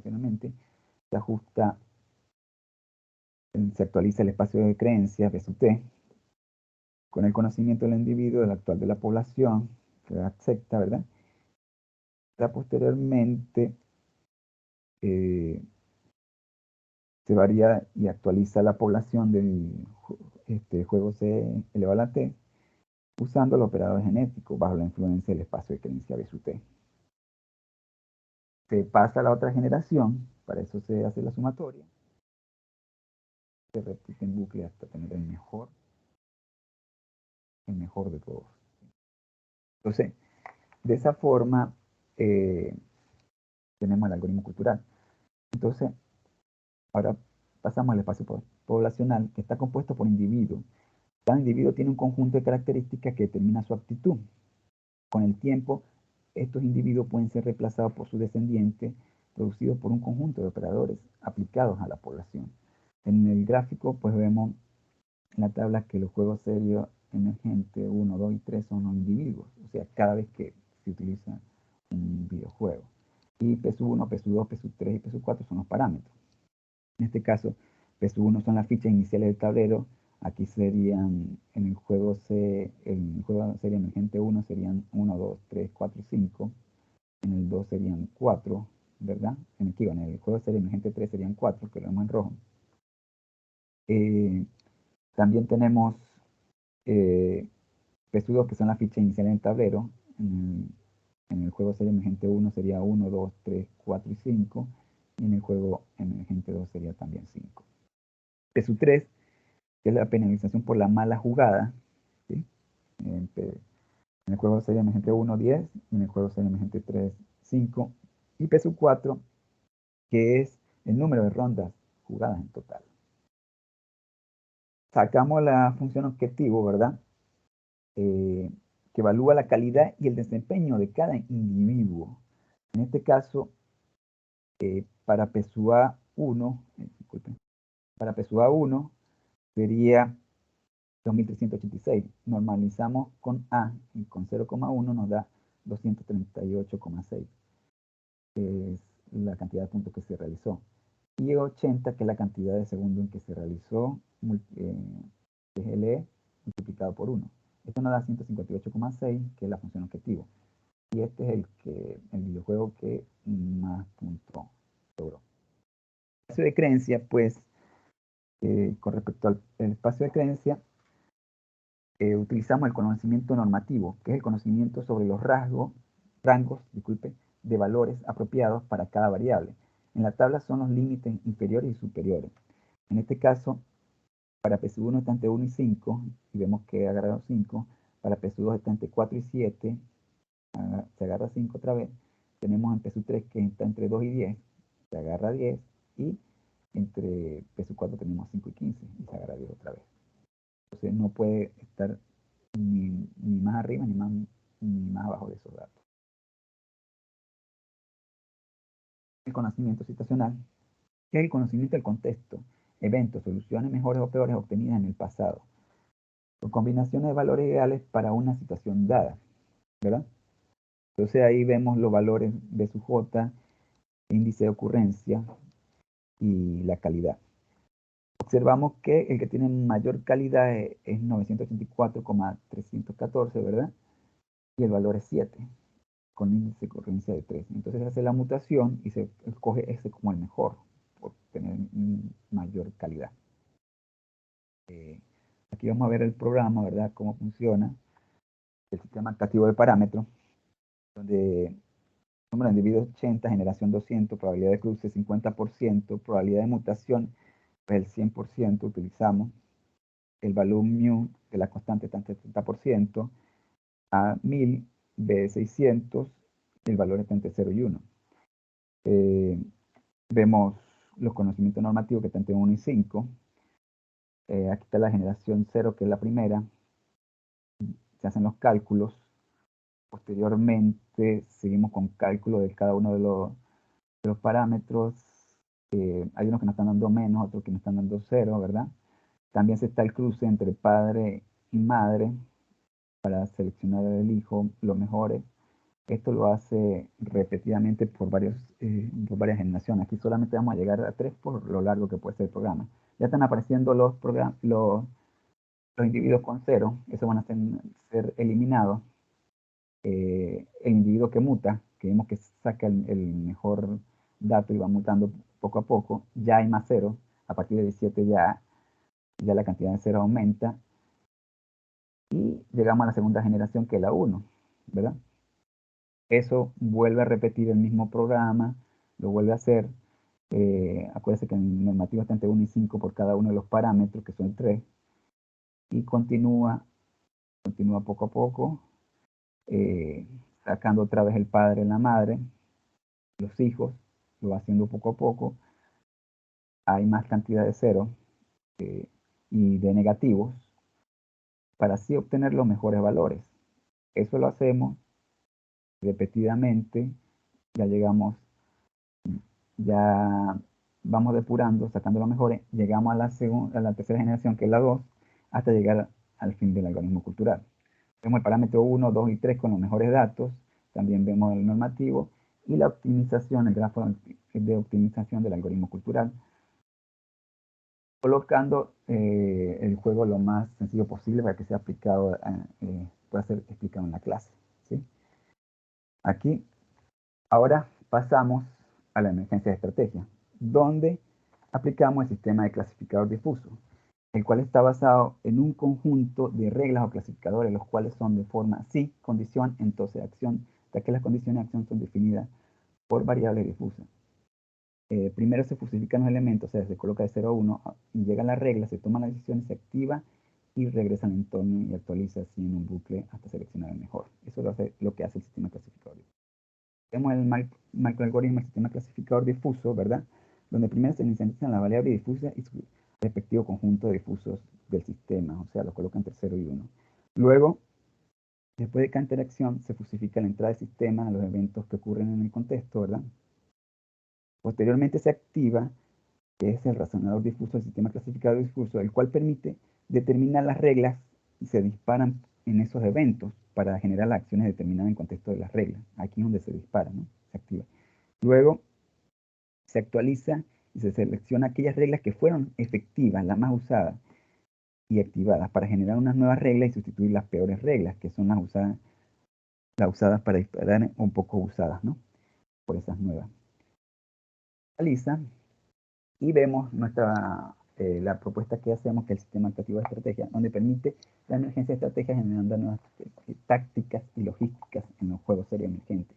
finalmente se ajusta, se actualiza el espacio de creencias, B sub T, con el conocimiento del individuo, del actual de la población, que acepta, ¿verdad? Posteriormente se varía y actualiza la población del juego C elevado a la T, usando el operador genético bajo la influencia del espacio de creencia B sub T. Se pasa a la otra generación, para eso se hace la sumatoria, se repite en bucle hasta tener el mejor de todos. Entonces, de esa forma tenemos el algoritmo cultural. Entonces, ahora pasamos al espacio poblacional, que está compuesto por individuos. Cada individuo tiene un conjunto de características que determina su aptitud. Con el tiempo, estos individuos pueden ser reemplazados por sus descendientes, producidos por un conjunto de operadores aplicados a la población. En el gráfico, pues vemos en la tabla que los juegos serios emergentes 1, 2 y 3 son los individuos, o sea, cada vez que se utiliza un videojuego. Y PSU1, PSU2, PSU3 y PSU4 son los parámetros. En este caso, PSU1 son las fichas iniciales del tablero. Aquí serían, en el juego serie emergente 1 serían 1, 2, 3, 4 y 5. En el 2 serían 4, ¿verdad? En el juego serie emergente 3 serían 4, que lo vemos en rojo. También tenemos PSU2, que son las fichas iniciales del tablero. En el juego serie emergente 1 sería 1, 2, 3, 4 y 5. Y en el juego emergente 2 sería también 5. PSU3, que es la penalización por la mala jugada, ¿sí? En el juego serie emergente 1, 10. Y en el juego serie emergente 3, 5. Y PSU4, que es el número de rondas jugadas en total. Sacamos la función objetivo, ¿verdad? Que evalúa la calidad y el desempeño de cada individuo. En este caso, para PSUA1, para PSUA1 sería 2386. Normalizamos con A y con 0,1 nos da 238,6, que es la cantidad de puntos que se realizó. Y 80, que es la cantidad de segundos en que se realizó, que es LE multiplicado por 1. Esto nos da 158,6, que es la función objetivo. Y este es el videojuego que más puntos logró. El espacio de creencia, pues, con respecto al espacio de creencia, utilizamos el conocimiento normativo, que es el conocimiento sobre los rangos, de valores apropiados para cada variable. En la tabla son los límites inferiores y superiores. En este caso, para PSU1 está entre 1 y 5, y vemos que ha agarrado 5. Para PSU2 está entre 4 y 7, se agarra 5 otra vez. Tenemos en PSU3 que está entre 2 y 10, se agarra 10. Y entre PSU4 tenemos 5 y 15, y se agarra 10 otra vez. Entonces no puede estar ni más arriba ni más abajo de esos datos. El conocimiento situacional, que es el conocimiento del contexto, eventos, soluciones mejores o peores obtenidas en el pasado, con combinaciones de valores ideales para una situación dada, ¿verdad? Entonces ahí vemos los valores de su J, índice de ocurrencia y la calidad. Observamos que el que tiene mayor calidad es 984,314, ¿verdad? Y el valor es 7, con índice de ocurrencia de 3. Entonces se hace la mutación y se escoge ese como el mejor, por tener mayor calidad. Aquí vamos a ver el programa, ¿verdad? Cómo funciona el sistema activo de parámetros, donde número de individuos 80, generación 200, probabilidad de cruce 50%, probabilidad de mutación, pues el 100% utilizamos. El valor mu de la constante está en 70%, a 1000, B 600, el valor está entre 0 y 1. Vemos los conocimientos normativos que están entre 1 y 5. Aquí está la generación 0, que es la primera. Se hacen los cálculos. Posteriormente seguimos con cálculo de cada uno de los parámetros. Hay unos que nos están dando menos, otros que nos están dando 0, ¿verdad? También se está el cruce entre padre y madre para seleccionar el hijo, los mejores. Esto lo hace repetidamente por varias generaciones. Aquí solamente vamos a llegar a 3 por lo largo que puede ser el programa. Ya están apareciendo los individuos con 0. Esos van a ser eliminados. El individuo que muta, que vemos que saca el mejor dato y va mutando poco a poco, ya hay más 0. A partir de 17 ya la cantidad de 0 aumenta. Y llegamos a la segunda generación, que es la 1, ¿verdad? Eso vuelve a repetir el mismo programa, lo vuelve a hacer. Acuérdense que el normativo está entre 1 y 5 por cada uno de los parámetros, que son 3. Y continúa poco a poco, sacando otra vez el padre y la madre, los hijos, lo va haciendo poco a poco. Hay más cantidad de 0 y de negativos, para así obtener los mejores valores. Eso lo hacemos repetidamente. Ya vamos depurando, sacando los mejores, llegamos a la tercera generación, que es la 2, hasta llegar al fin del algoritmo cultural. Vemos el parámetro 1, 2 y 3 con los mejores datos. También vemos el normativo y la optimización, el grafo de optimización del algoritmo cultural, colocando el juego lo más sencillo posible para que sea aplicado, pueda ser explicado en la clase, ¿sí? Aquí, ahora pasamos a la emergencia de estrategia, donde aplicamos el sistema de clasificador difuso, el cual está basado en un conjunto de reglas o clasificadores, los cuales son de forma sí, condición, entonces acción, ya que las condiciones de acción son definidas por variables difusas. Primero se fusifican los elementos, o sea, se coloca de 0 a 1 y llega la regla, se toma la decisión, se activa y regresa al entorno y actualiza así en un bucle hasta seleccionar el mejor. Eso es lo que hace el sistema clasificador. Tenemos el macroalgoritmo, el sistema clasificador difuso, ¿verdad? Donde primero se inicializan la variable difusa y su respectivo conjunto de difusos del sistema, o sea, lo coloca entre 0 y 1. Luego, después de cada interacción, se fusifica la entrada del sistema a los eventos que ocurren en el contexto, ¿verdad? Posteriormente se activa, que es el razonador difuso, el sistema clasificador difuso, el cual permite determinar las reglas y se disparan en esos eventos para generar las acciones determinadas en contexto de las reglas. Aquí es donde se dispara, ¿no? Se activa. Luego se actualiza y se selecciona aquellas reglas que fueron efectivas, las más usadas y activadas, para generar unas nuevas reglas y sustituir las peores reglas, que son las usadas, las usadas para disparar un poco usadas, ¿no? Por esas nuevas. Analiza y vemos la propuesta que hacemos, que es el sistema actuativo de estrategia, donde permite la emergencia de estrategias generando nuevas tácticas y logísticas en los juegos serie emergentes,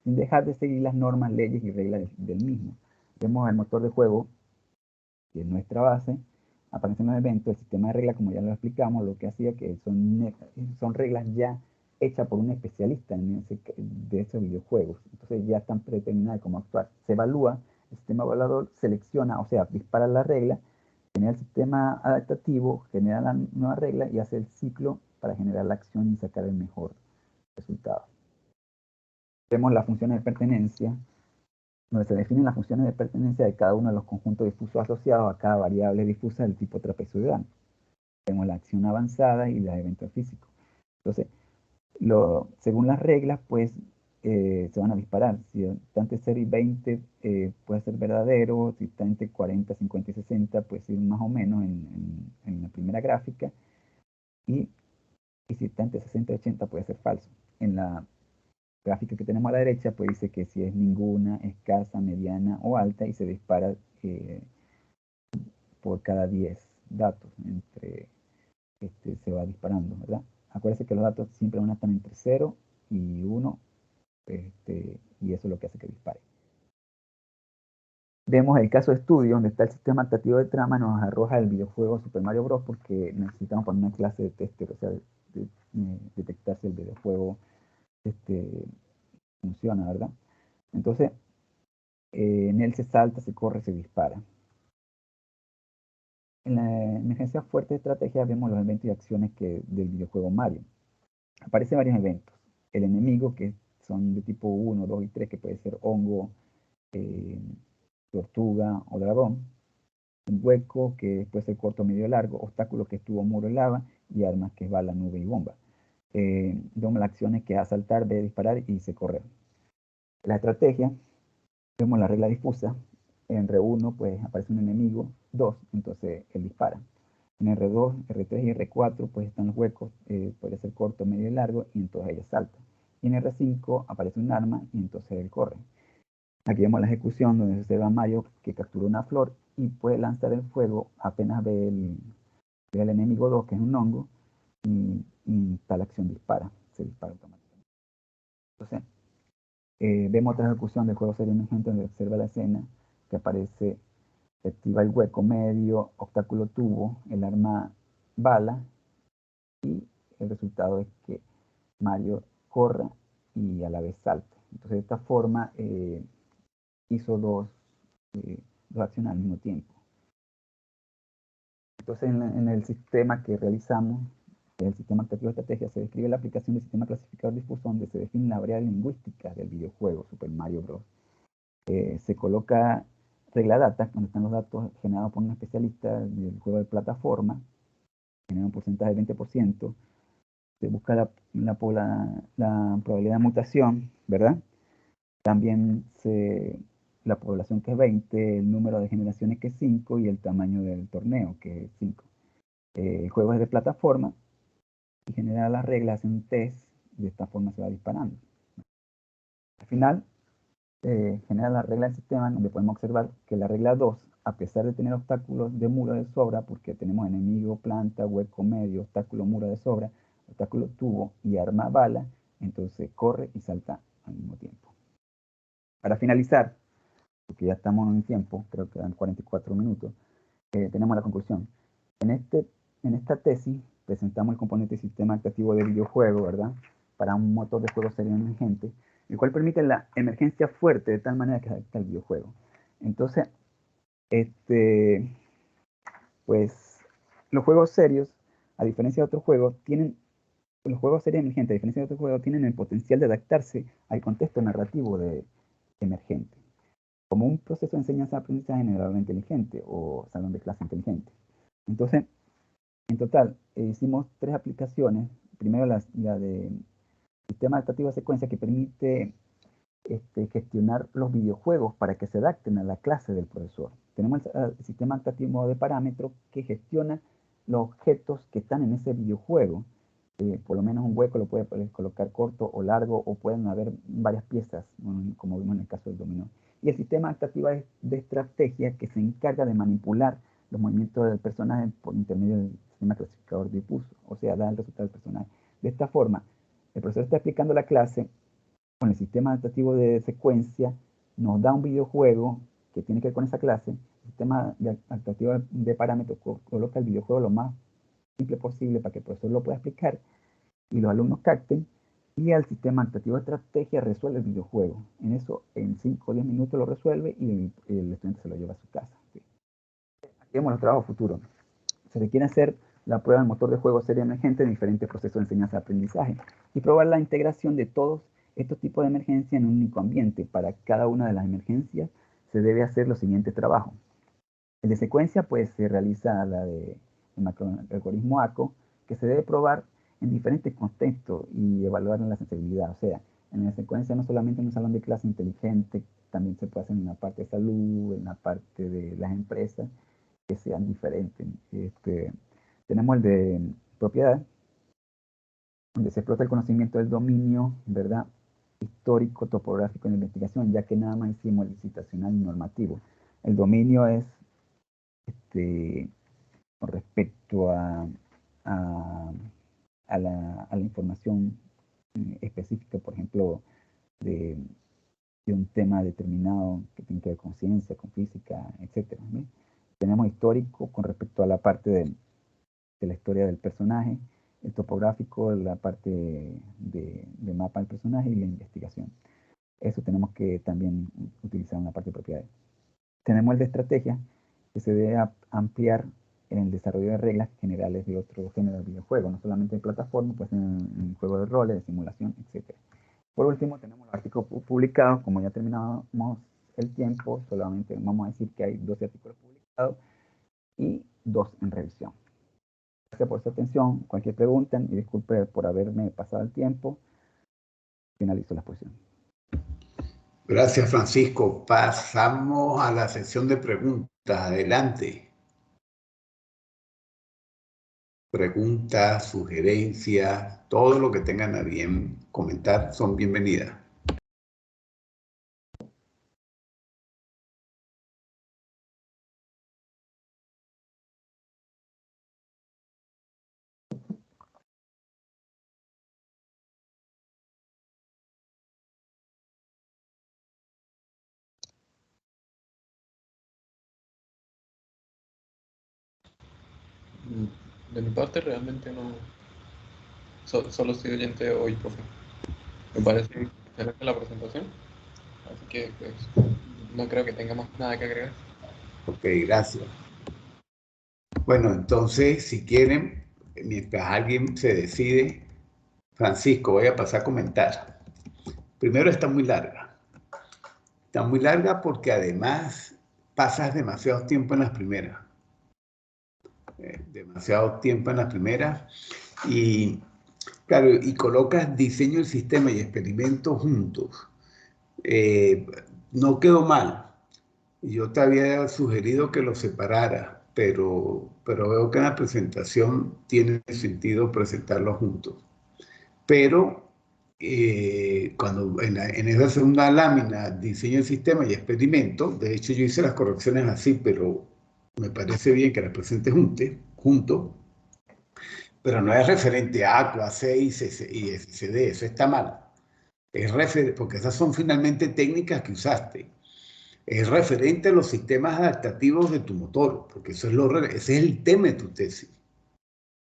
sin dejar de seguir las normas, leyes y reglas del mismo. Vemos el motor de juego, que es nuestra base, aparece en los eventos, el sistema de reglas, como ya lo explicamos, lo que hacía que son reglas ya hechas por un especialista de esos videojuegos. Entonces ya están predeterminadas cómo actuar. Se evalúa, el sistema evaluador selecciona, o sea, dispara la regla, genera el sistema adaptativo, genera la nueva regla y hace el ciclo para generar la acción y sacar el mejor resultado. Vemos las funciones de pertenencia, donde se definen las funciones de pertenencia de cada uno de los conjuntos difusos asociados a cada variable difusa del tipo trapezoidal. Tenemos la acción avanzada y los eventos físicos. Entonces, según las reglas, pues se van a disparar. Si está entre 0 y 20 puede ser verdadero, si está entre 40, 50 y 60 puede ser más o menos en la primera gráfica, y si está entre 60 y 80 puede ser falso. En la gráfica que tenemos a la derecha, pues dice que si es ninguna, escasa, mediana o alta, y se dispara por cada 10 datos, se va disparando, ¿verdad? Acuérdense que los datos siempre van a estar entre 0 y 1, y eso es lo que hace que dispare. Vemos el caso de estudio, donde está el sistema adaptativo de trama, nos arroja el videojuego Super Mario Bros. Porque necesitamos poner una clase de tester, o sea, detectar si el videojuego funciona, ¿verdad? Entonces, en él se salta, se corre, se dispara. En la emergencia fuerte de estrategia vemos los eventos y acciones del videojuego Mario. Aparecen varios eventos. El enemigo, que son de tipo 1, 2 y 3, que puede ser hongo, tortuga o dragón. Un hueco, que puede ser corto, medio o largo. Obstáculo, que es tubo, muro y lava. Y armas, que es bala, nube y bomba. Vemos las acciones, que es asaltar, B, disparar y C, correr. La estrategia, vemos la regla difusa. En R1 pues aparece un enemigo, 2, entonces él dispara. En R2, R3 y R4 pues están los huecos, puede ser corto, medio y largo, y entonces ella salta. Y en R5 aparece un arma y entonces él corre. Aquí vemos la ejecución, donde se observa a Mario que captura una flor y puede lanzar el fuego apenas ve el enemigo 2, que es un hongo, y tal acción dispara, se dispara automáticamente. Entonces, vemos otra ejecución del juego serie emergente, donde observa la escena que aparece, se activa el hueco medio, obstáculo tubo, el arma bala, y el resultado es que Mario corra y a la vez salte. Entonces, de esta forma hizo dos acciones al mismo tiempo. Entonces, en el sistema que realizamos, el sistema actuativo de estrategia, se describe la aplicación del sistema clasificador difuso, donde se define la variable lingüística del videojuego Super Mario Bros. Se coloca regla data, donde están los datos generados por un especialista del juego de plataforma, genera un porcentaje del 20%, se busca la probabilidad de mutación, ¿verdad? También la población, que es 20, el número de generaciones, que es 5, y el tamaño del torneo, que es 5. El juego es de plataforma y genera las reglas, hace un test, y de esta forma se va disparando. Al final, genera la regla del sistema, donde podemos observar que la regla 2, a pesar de tener obstáculos de muro de sobra, porque tenemos enemigo, planta, hueco medio, obstáculo, muro de sobra, obstáculo, tubo y arma bala, entonces corre y salta al mismo tiempo. Para finalizar, porque ya estamos en tiempo, creo que dan 44 minutos, tenemos la conclusión. En esta tesis presentamos el componente sistema actuativo de videojuego, ¿verdad? Para un motor de juego serie emergente, el cual permite la emergencia fuerte de tal manera que adapta al videojuego. Entonces, pues los juegos serios, a diferencia de otros juegos, los juegos serie emergentes, a diferencia de otros juegos, tienen el potencial de adaptarse al contexto narrativo emergente, como un proceso de enseñanza-aprendizaje generador inteligente o salón de clase inteligente. Entonces, en total, hicimos 3 aplicaciones. Primero, la de sistema adaptativo de secuencia, que permite gestionar los videojuegos para que se adapten a la clase del profesor. Tenemos el sistema adaptativo de parámetros, que gestiona los objetos que están en ese videojuego por lo menos un hueco lo puedes colocar corto o largo, o pueden haber varias piezas, como vimos en el caso del dominó. Y el sistema adaptativo es de estrategia que se encarga de manipular los movimientos del personaje por intermedio del sistema clasificador difuso, o sea, da el resultado del personaje. De esta forma, el profesor está explicando la clase con el sistema adaptativo de secuencia, nos da un videojuego que tiene que ver con esa clase. El sistema adaptativo de parámetros coloca el videojuego lo más simple posible para que el profesor lo pueda explicar y los alumnos capten, y el sistema adaptativo de estrategia resuelve el videojuego. En eso, en 5 o 10 minutos lo resuelve y el estudiante se lo lleva a su casa. ¿Sí? Aquí vemos los trabajos futuros. Se requiere hacer la prueba del motor de juego serie emergente en diferentes procesos de enseñanza-aprendizaje y probar la integración de todos estos tipos de emergencia en un único ambiente. Para cada una de las emergencias se debe hacer los siguientes trabajos. El de secuencia, pues se realiza la de el macroalgoritmo ACO, que se debe probar en diferentes contextos y evaluar la sensibilidad. O sea, en la secuencia no solamente en un salón de clase inteligente, también se puede hacer en la parte de salud, en la parte de las empresas, que sean diferentes. Tenemos el de propiedad, donde se explota el conocimiento del dominio, ¿verdad?, histórico, topográfico en la investigación, ya que nada más hicimos el citacional y normativo. El dominio es con respecto a la información específica, por ejemplo, de un tema determinado que tiene que ver con ciencia, con física, etc. ¿Sí? Tenemos histórico con respecto a la parte de la historia del personaje, el topográfico, la parte de mapa del personaje y la investigación. Eso tenemos que también utilizar en la parte de propiedades. Tenemos el de estrategia, que se debe ampliar en el desarrollo de reglas generales de otro género de videojuegos, no solamente en plataforma, pues en juegos de roles, de simulación, etc. Por último, tenemos los artículos publicados. Como ya terminamos el tiempo, solamente vamos a decir que hay 12 artículos publicados y 2 en revisión. Gracias por su atención. Cualquier pregunta, y disculpe por haberme pasado el tiempo, finalizo la exposición. Gracias, Francisco. Pasamos a la sección de preguntas. Adelante. Preguntas, sugerencias, todo lo que tengan a bien comentar son bienvenidas. De mi parte realmente no, solo estoy oyente hoy, profe. Me parece excelente la presentación, así que pues no creo que tengamos nada que agregar. Ok, gracias. Bueno, entonces, si quieren, mientras alguien se decide, Francisco, voy a pasar a comentar. Primero, está muy larga. Está muy larga porque además pasas demasiado tiempo en las primeras. Demasiado tiempo en las primeras. Y claro, y colocas diseño del sistema y experimento juntos. No quedó mal. Yo te había sugerido que lo separara, pero veo que en la presentación tiene sentido presentarlos juntos. Pero cuando en esa segunda lámina, diseño del sistema y experimento, de hecho yo hice las correcciones así, pero me parece bien que las presente junto, pero no es referente a Aqua, C y SCD, eso está mal. Es porque esas son finalmente técnicas que usaste. Es referente a los sistemas adaptativos de tu motor, porque ese es el tema de tu tesis.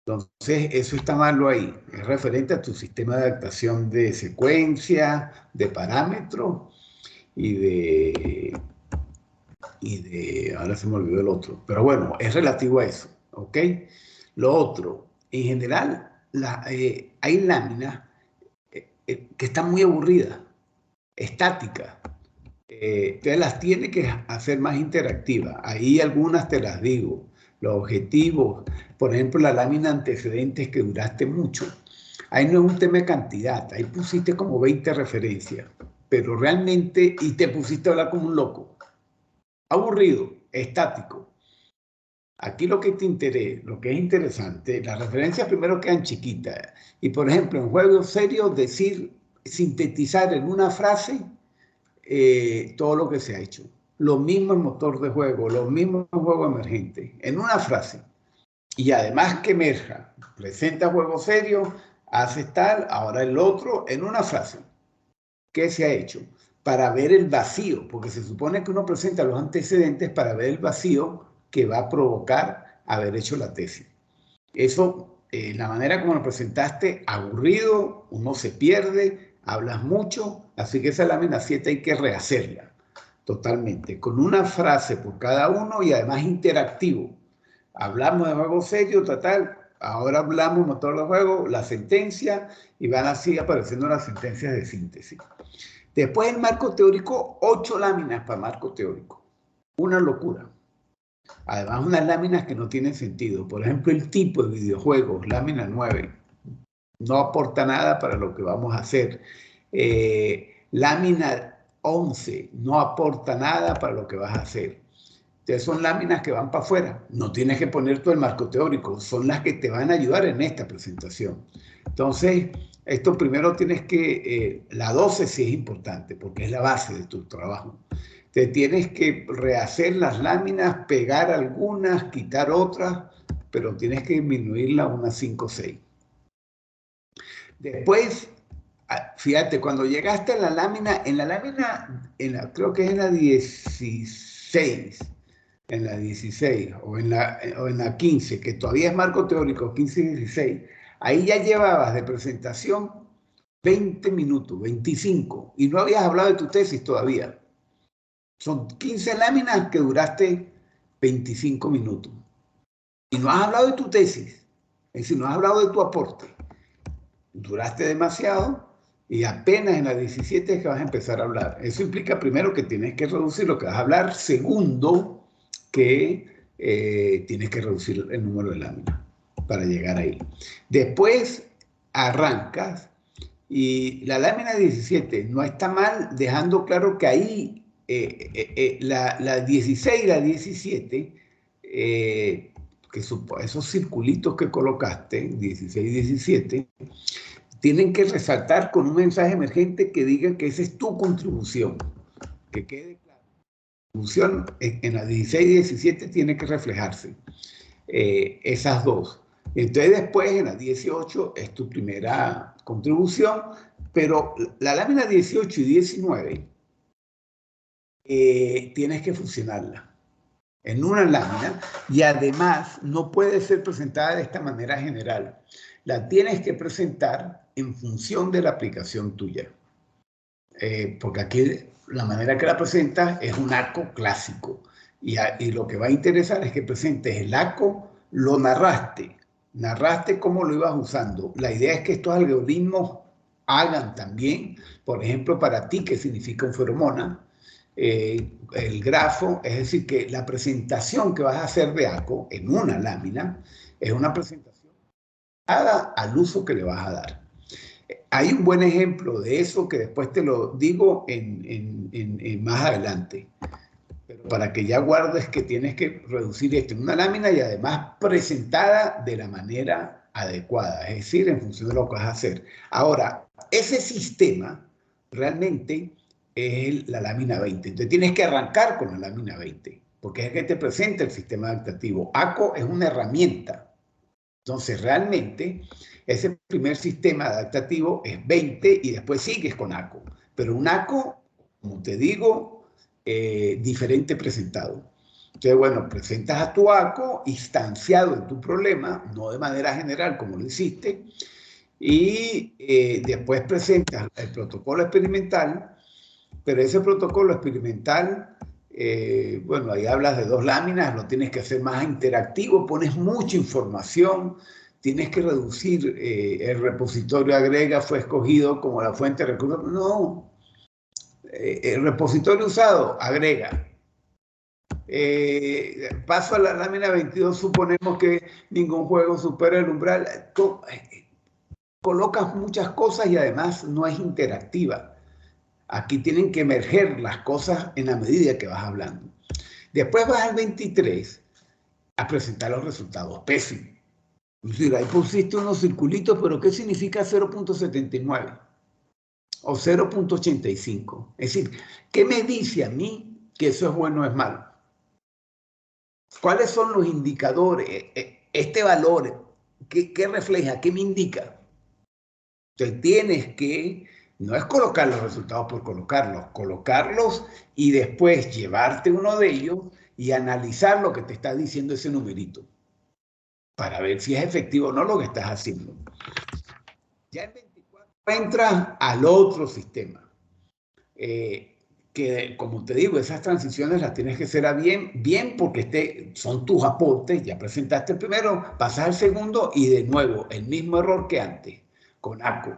Entonces, eso está malo ahí. Es referente a tu sistema de adaptación de secuencia, de parámetros y ahora se me olvidó el otro. Pero bueno, es relativo a eso, ¿ok? Lo otro, en general, hay láminas que están muy aburridas, estáticas. Te las tiene que hacer más interactivas. Ahí algunas te las digo. Los objetivos, por ejemplo, la lámina antecedentes que duraste mucho. Ahí no es un tema de cantidad. Ahí pusiste como 20 referencias. Pero realmente, y te pusiste a hablar como un loco. Aburrido, estático. Aquí lo que te interesa, lo que es interesante, las referencias primero quedan chiquitas. Y por ejemplo, en juegos serios, sintetizar en una frase todo lo que se ha hecho. Lo mismo en motor de juego, lo mismo en juego emergente, en una frase. Y además que emerja, presenta juego serio, hace tal, ahora el otro, en una frase. ¿Qué se ha hecho? Para ver el vacío, porque se supone que uno presenta los antecedentes para ver el vacío que va a provocar haber hecho la tesis. Eso, la manera como lo presentaste, aburrido, uno se pierde, hablas mucho, así que esa lámina 7 hay que rehacerla totalmente, con una frase por cada uno y además interactivo. Hablamos de juego serio, total, ahora hablamos motor de juego, la sentencia, y van así apareciendo las sentencias de síntesis. Después el marco teórico, 8 láminas para marco teórico. Una locura. Además, unas láminas que no tienen sentido. Por ejemplo, el tipo de videojuegos, lámina 9, no aporta nada para lo que vamos a hacer. Lámina 11, no aporta nada para lo que vas a hacer. Entonces son láminas que van para afuera. No tienes que poner todo el marco teórico, son las que te van a ayudar en esta presentación. Entonces, esto primero tienes que, la 12 sí es importante porque es la base de tu trabajo. Te tienes que rehacer las láminas, pegar algunas, quitar otras, pero tienes que disminuirla a unas 5 o 6. Después, fíjate, cuando llegaste a la lámina, creo que es en la 16, o en la 15, que todavía es marco teórico, 15 y 16, ahí ya llevabas de presentación 20 minutos, 25, y no habías hablado de tu tesis todavía. Son 15 láminas que duraste 25 minutos. Y no has hablado de tu tesis, es decir, no has hablado de tu aporte. Duraste demasiado y apenas en la 17 es que vas a empezar a hablar. Eso implica primero que tienes que reducir lo que vas a hablar, segundo que tienes que reducir el número de láminas para llegar ahí. Después arrancas y la lámina 17 no está mal, dejando claro que ahí la 16 y la 17, que esos circulitos que colocaste, 16 y 17, tienen que resaltar con un mensaje emergente que diga que esa es tu contribución. Que quede claro. La contribución en la 16 y 17 tiene que reflejarse. Esas dos. Entonces después en la 18 es tu primera contribución, pero la lámina 18 y 19 tienes que fusionarla en una lámina y además no puede ser presentada de esta manera general. La tienes que presentar en función de la aplicación tuya. Porque aquí la manera que la presentas es un ACO clásico. Y lo que va a interesar es que presentes el ACO, lo narraste cómo lo ibas usando. La idea es que estos algoritmos hagan también, por ejemplo, para ti, ¿qué significa un feromona? El grafo, es decir, que la presentación que vas a hacer de ACO en una lámina es una presentación dada al uso que le vas a dar. Hay un buen ejemplo de eso que después te lo digo más adelante, pero para que ya guardes que tienes que reducir esto en una lámina y además presentada de la manera adecuada, es decir, en función de lo que vas a hacer. Ahora, ese sistema realmente es la lámina 20. Entonces tienes que arrancar con la lámina 20, porque es el que te presenta el sistema adaptativo. ACO es una herramienta. Entonces, realmente, ese primer sistema adaptativo es 20 y después sigues con ACO. Pero un ACO, como te digo, diferente presentado. Entonces, bueno, presentas a tu ACO instanciado en tu problema, no de manera general como lo hiciste, y después presentas el protocolo experimental, pero ese protocolo experimental, bueno, ahí hablas de 2 láminas, lo tienes que hacer más interactivo, pones mucha información, tienes que reducir, el repositorio agrega fue escogido como la fuente de recursos. No, el repositorio usado agrega. Paso a la lámina 22, suponemos que ningún juego supera el umbral. Colocas muchas cosas y además no es interactiva. Aquí tienen que emerger las cosas en la medida que vas hablando. Después vas al 23 a presentar los resultados. Pésimo. Es decir, ahí pusiste unos circulitos, pero ¿qué significa 0.79? O 0.85. Es decir, ¿qué me dice a mí que eso es bueno o es malo? ¿Cuáles son los indicadores? Este valor, ¿qué refleja? ¿Qué me indica? Entonces tienes que, no es colocar los resultados por colocarlos y después llevarte uno de ellos y analizar lo que te está diciendo ese numerito para ver si es efectivo o no lo que estás haciendo. Ya en 24 entras al otro sistema. Que como te digo, esas transiciones las tienes que hacer bien porque son tus aportes, ya presentaste el primero, pasas al segundo y de nuevo el mismo error que antes con ACO.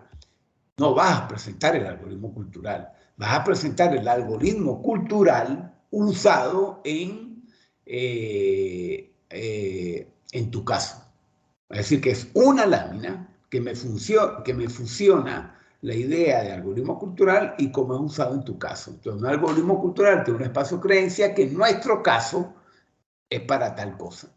No vas a presentar el algoritmo cultural, vas a presentar el algoritmo cultural usado en tu caso. Es decir, que es una lámina que me fusiona la idea de algoritmo cultural y cómo es usado en tu caso. Entonces, un algoritmo cultural tiene un espacio de creencia que en nuestro caso es para tal cosa.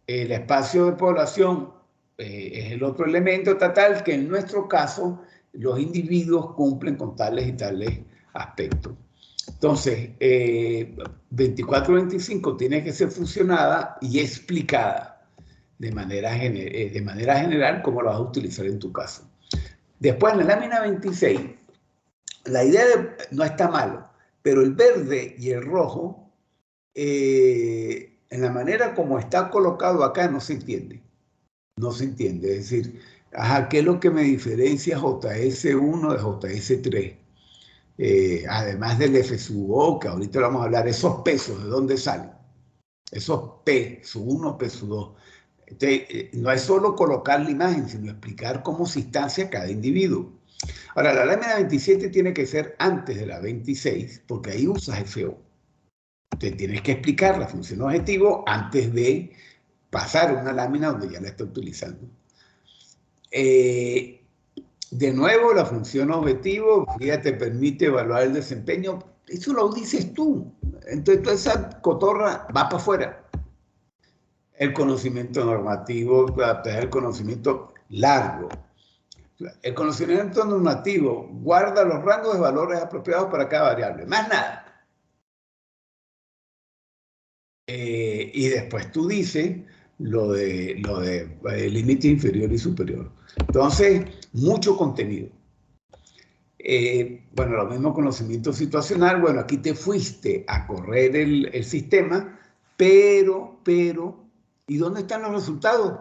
El espacio de población es el otro elemento tal que en nuestro caso los individuos cumplen con tales y tales aspectos. Entonces, 24-25 tiene que ser fusionada y explicada de manera general cómo lo vas a utilizar en tu caso. Después, en la lámina 26, la idea no está malo, pero el verde y el rojo, en la manera como está colocado acá, no se entiende. No se entiende. Es decir, ¿qué es lo que me diferencia JS1 de JS3? Además del F sub O, que ahorita vamos a hablar, esos pesos, ¿de dónde salen? Esos P sub 1, P sub 2. No es solo colocar la imagen, sino explicar cómo se instancia cada individuo. Ahora, la lámina 27 tiene que ser antes de la 26, porque ahí usas FO. Entonces, tienes que explicar la función objetivo antes de pasar una lámina donde ya la está utilizando. De nuevo, la función objetivo, fíjate, permite evaluar el desempeño. Eso lo dices tú. Entonces, toda esa cotorra va para afuera. El conocimiento normativo, el conocimiento largo. El conocimiento normativo guarda los rangos de valores apropiados para cada variable. Más nada. Y después tú dices lo de límite inferior y superior. Entonces, mucho contenido. Bueno, lo mismo conocimiento situacional. Bueno, aquí te fuiste a correr el sistema, pero, ¿y dónde están los resultados?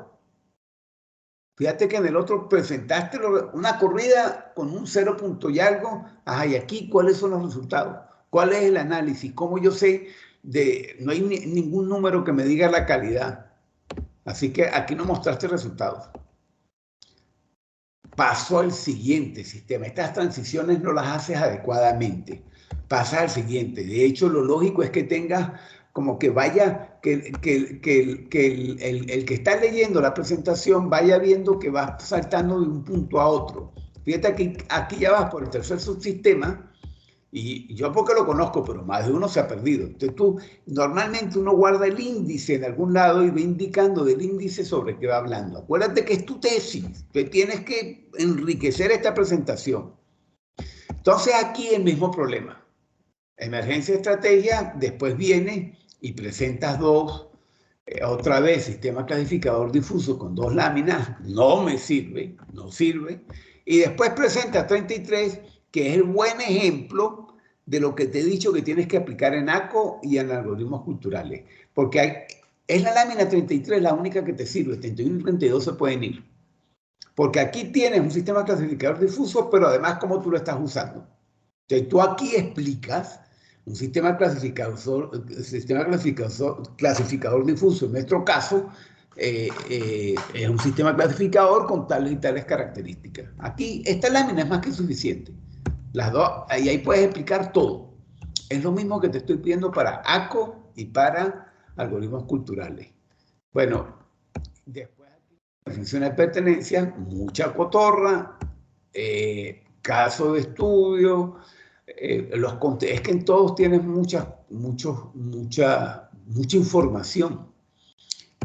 Fíjate que en el otro presentaste una corrida con un 0 punto y algo. Ajá, y aquí, ¿cuáles son los resultados? ¿Cuál es el análisis? ¿Cómo yo sé? No hay ningún número que me diga la calidad. Así que aquí no mostraste resultados. Pasó al siguiente sistema. Estas transiciones no las haces adecuadamente. Pasa al siguiente. De hecho, lo lógico es que tengas como que vaya, que el que está leyendo la presentación vaya viendo que va saltando de un punto a otro. Fíjate que aquí ya vas por el tercer subsistema. Y yo porque lo conozco, pero más de uno se ha perdido. Entonces normalmente uno guarda el índice en algún lado y va indicando del índice sobre qué va hablando. Acuérdate que es tu tesis, que tienes que enriquecer esta presentación. Entonces aquí el mismo problema. Emergencia estrategia, después viene y presentas dos, otra vez sistema clasificador difuso con dos láminas, no me sirve, no sirve. Y después presentas 33, que es el buen ejemplo de lo que te he dicho que tienes que aplicar en ACO y en algoritmos culturales. Porque es la lámina 33 la única que te sirve, 31 y 32 se pueden ir. Porque aquí tienes un sistema clasificador difuso, pero además cómo tú lo estás usando. Entonces tú aquí explicas un sistema clasificador difuso, en nuestro caso, es un sistema clasificador con tales y tales características. Aquí, esta lámina es más que suficiente. Las dos, ahí puedes explicar todo. Es lo mismo que te estoy pidiendo para ACO y para algoritmos culturales. Bueno, después aquí, definición de pertenencia, mucha cotorra, caso de estudio, es que en todos tienes mucha información.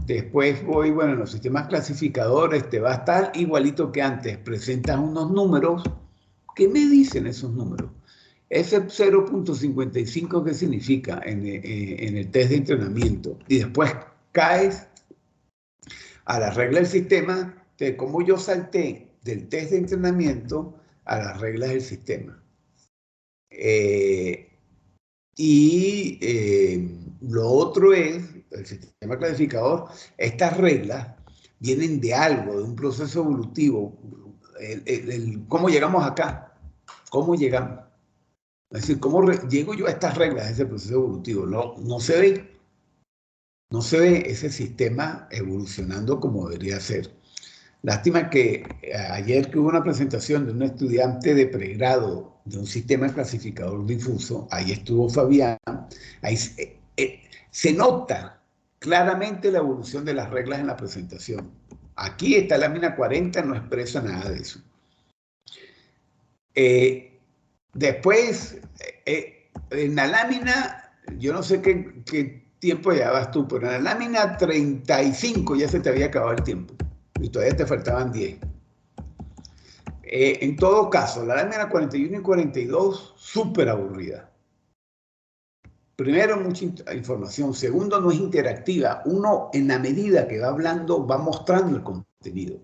Después voy, bueno, en los sistemas clasificadores te va a estar igualito que antes. Presentas unos números. ¿Qué me dicen esos números? Ese 0.55, ¿qué significa en el test de entrenamiento? Y después caes a la regla del sistema de cómo yo salté del test de entrenamiento a las reglas del sistema. Lo otro es, el sistema clasificador, estas reglas vienen de algo, de un proceso evolutivo. ¿Cómo llegamos acá? ¿Cómo llegamos? Es decir, ¿cómo llego yo a estas reglas de ese proceso evolutivo? No se ve. No se ve ese sistema evolucionando como debería ser. Lástima que ayer que hubo una presentación de un estudiante de pregrado de un sistema clasificador difuso, ahí estuvo Fabián, ahí se nota claramente la evolución de las reglas en la presentación. Aquí esta lámina 40 no expresa nada de eso. Después, en la lámina, yo no sé qué tiempo llevabas tú, pero en la lámina 35 ya se te había acabado el tiempo y todavía te faltaban 10. En todo caso, la lámina 41 y 42, súper aburrida. Primero, mucha información. Segundo, no es interactiva. Uno, en la medida que va hablando, va mostrando el contenido.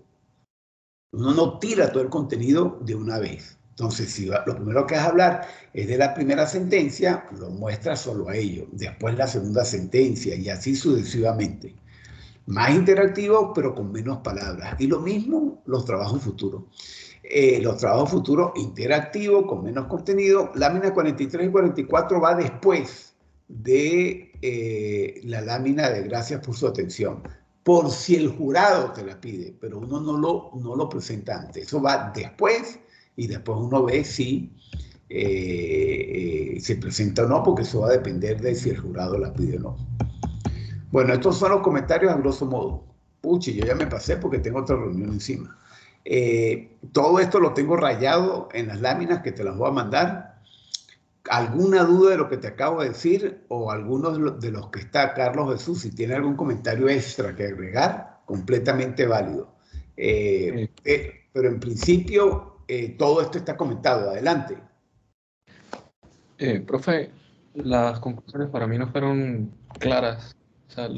Uno no tira todo el contenido de una vez. Entonces, si lo primero que vas a hablar es de la primera sentencia, lo muestras solo a ello. Después la segunda sentencia y así sucesivamente. Más interactivo, pero con menos palabras. Y lo mismo los trabajos futuros. Los trabajos futuros interactivos, con menos contenido. Lámina 43 y 44 va después de la lámina de gracias por su atención. Por si el jurado te la pide, pero uno no lo presenta antes. Eso va después y después uno ve si se presenta o no, porque eso va a depender de si el jurado la pide o no. Bueno, estos son los comentarios a grosso modo. Puchi, yo ya me pasé porque tengo otra reunión encima. Todo esto lo tengo rayado en las láminas que te las voy a mandar. ¿Alguna duda de lo que te acabo de decir o algunos de los que está Carlos Jesús? Si tiene algún comentario extra que agregar, completamente válido. Pero en principio, todo esto está comentado. Adelante. Profe, las conclusiones para mí no fueron claras. O sea,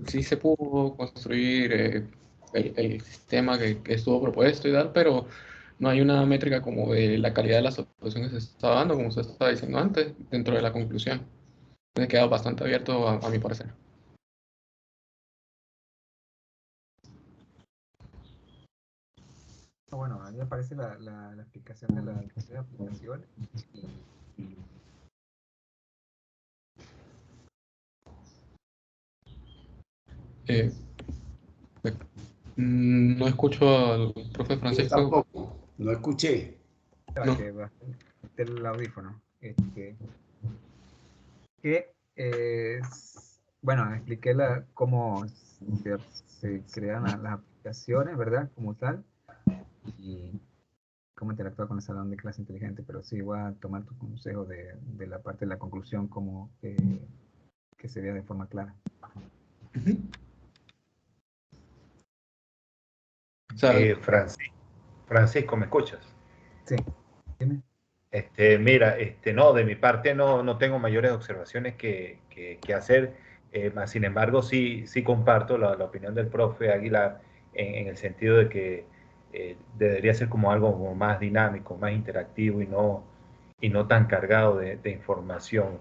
sí se pudo construir el sistema que estuvo propuesto y tal, pero no hay una métrica como de la calidad de las soluciones que se está dando, como usted estaba diciendo antes, dentro de la conclusión. Me queda bastante abierto a mi parecer. Bueno, a mí me parece la explicación de la aplicación. No escucho al profe Yo Francisco. tampoco, no escuché. Para que va a meter el audífono. Bueno, expliqué cómo se crean las aplicaciones, ¿verdad? Como tal. Y cómo interactuar con el salón de clase inteligente, pero sí voy a tomar tu consejo de la parte de la conclusión como que se vea de forma clara. Francisco, ¿me escuchas? Sí, dime. Mira, no, de mi parte no tengo mayores observaciones que hacer, sin embargo sí comparto la opinión del profe Aguilar en el sentido de que debería ser como algo como más dinámico, más interactivo y no tan cargado de información.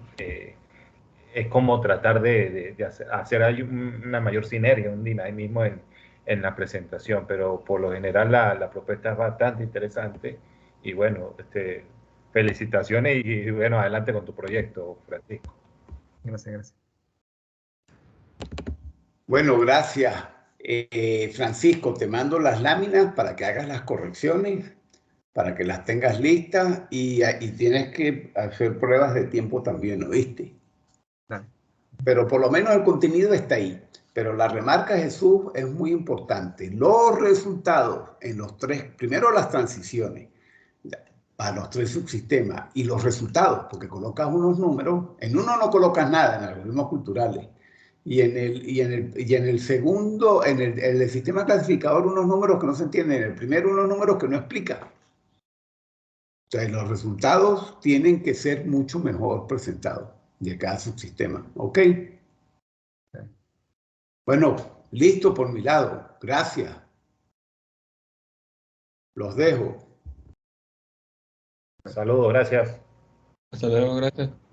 Es como tratar de hacer una mayor sinergia, un dinamismo en la presentación, pero por lo general la propuesta es bastante interesante y bueno, felicitaciones y bueno, adelante con tu proyecto, Francisco. Gracias. Bueno, gracias. Francisco, te mando las láminas para que hagas las correcciones, para que las tengas listas y tienes que hacer pruebas de tiempo también, ¿oíste? Dale. Pero por lo menos el contenido está ahí. Pero la remarca, Jesús, es muy importante. Los resultados en los tres, primero las transiciones para los tres subsistemas y los resultados, porque colocas unos números, en uno no colocas nada en algoritmos culturales y en el segundo, en el sistema clasificador, unos números que no se entienden. En el primero, unos números que no explica. O sea, los resultados tienen que ser mucho mejor presentados de cada subsistema. ¿Ok? Bueno, listo por mi lado. Gracias. Los dejo. Saludos, gracias. Hasta luego, gracias.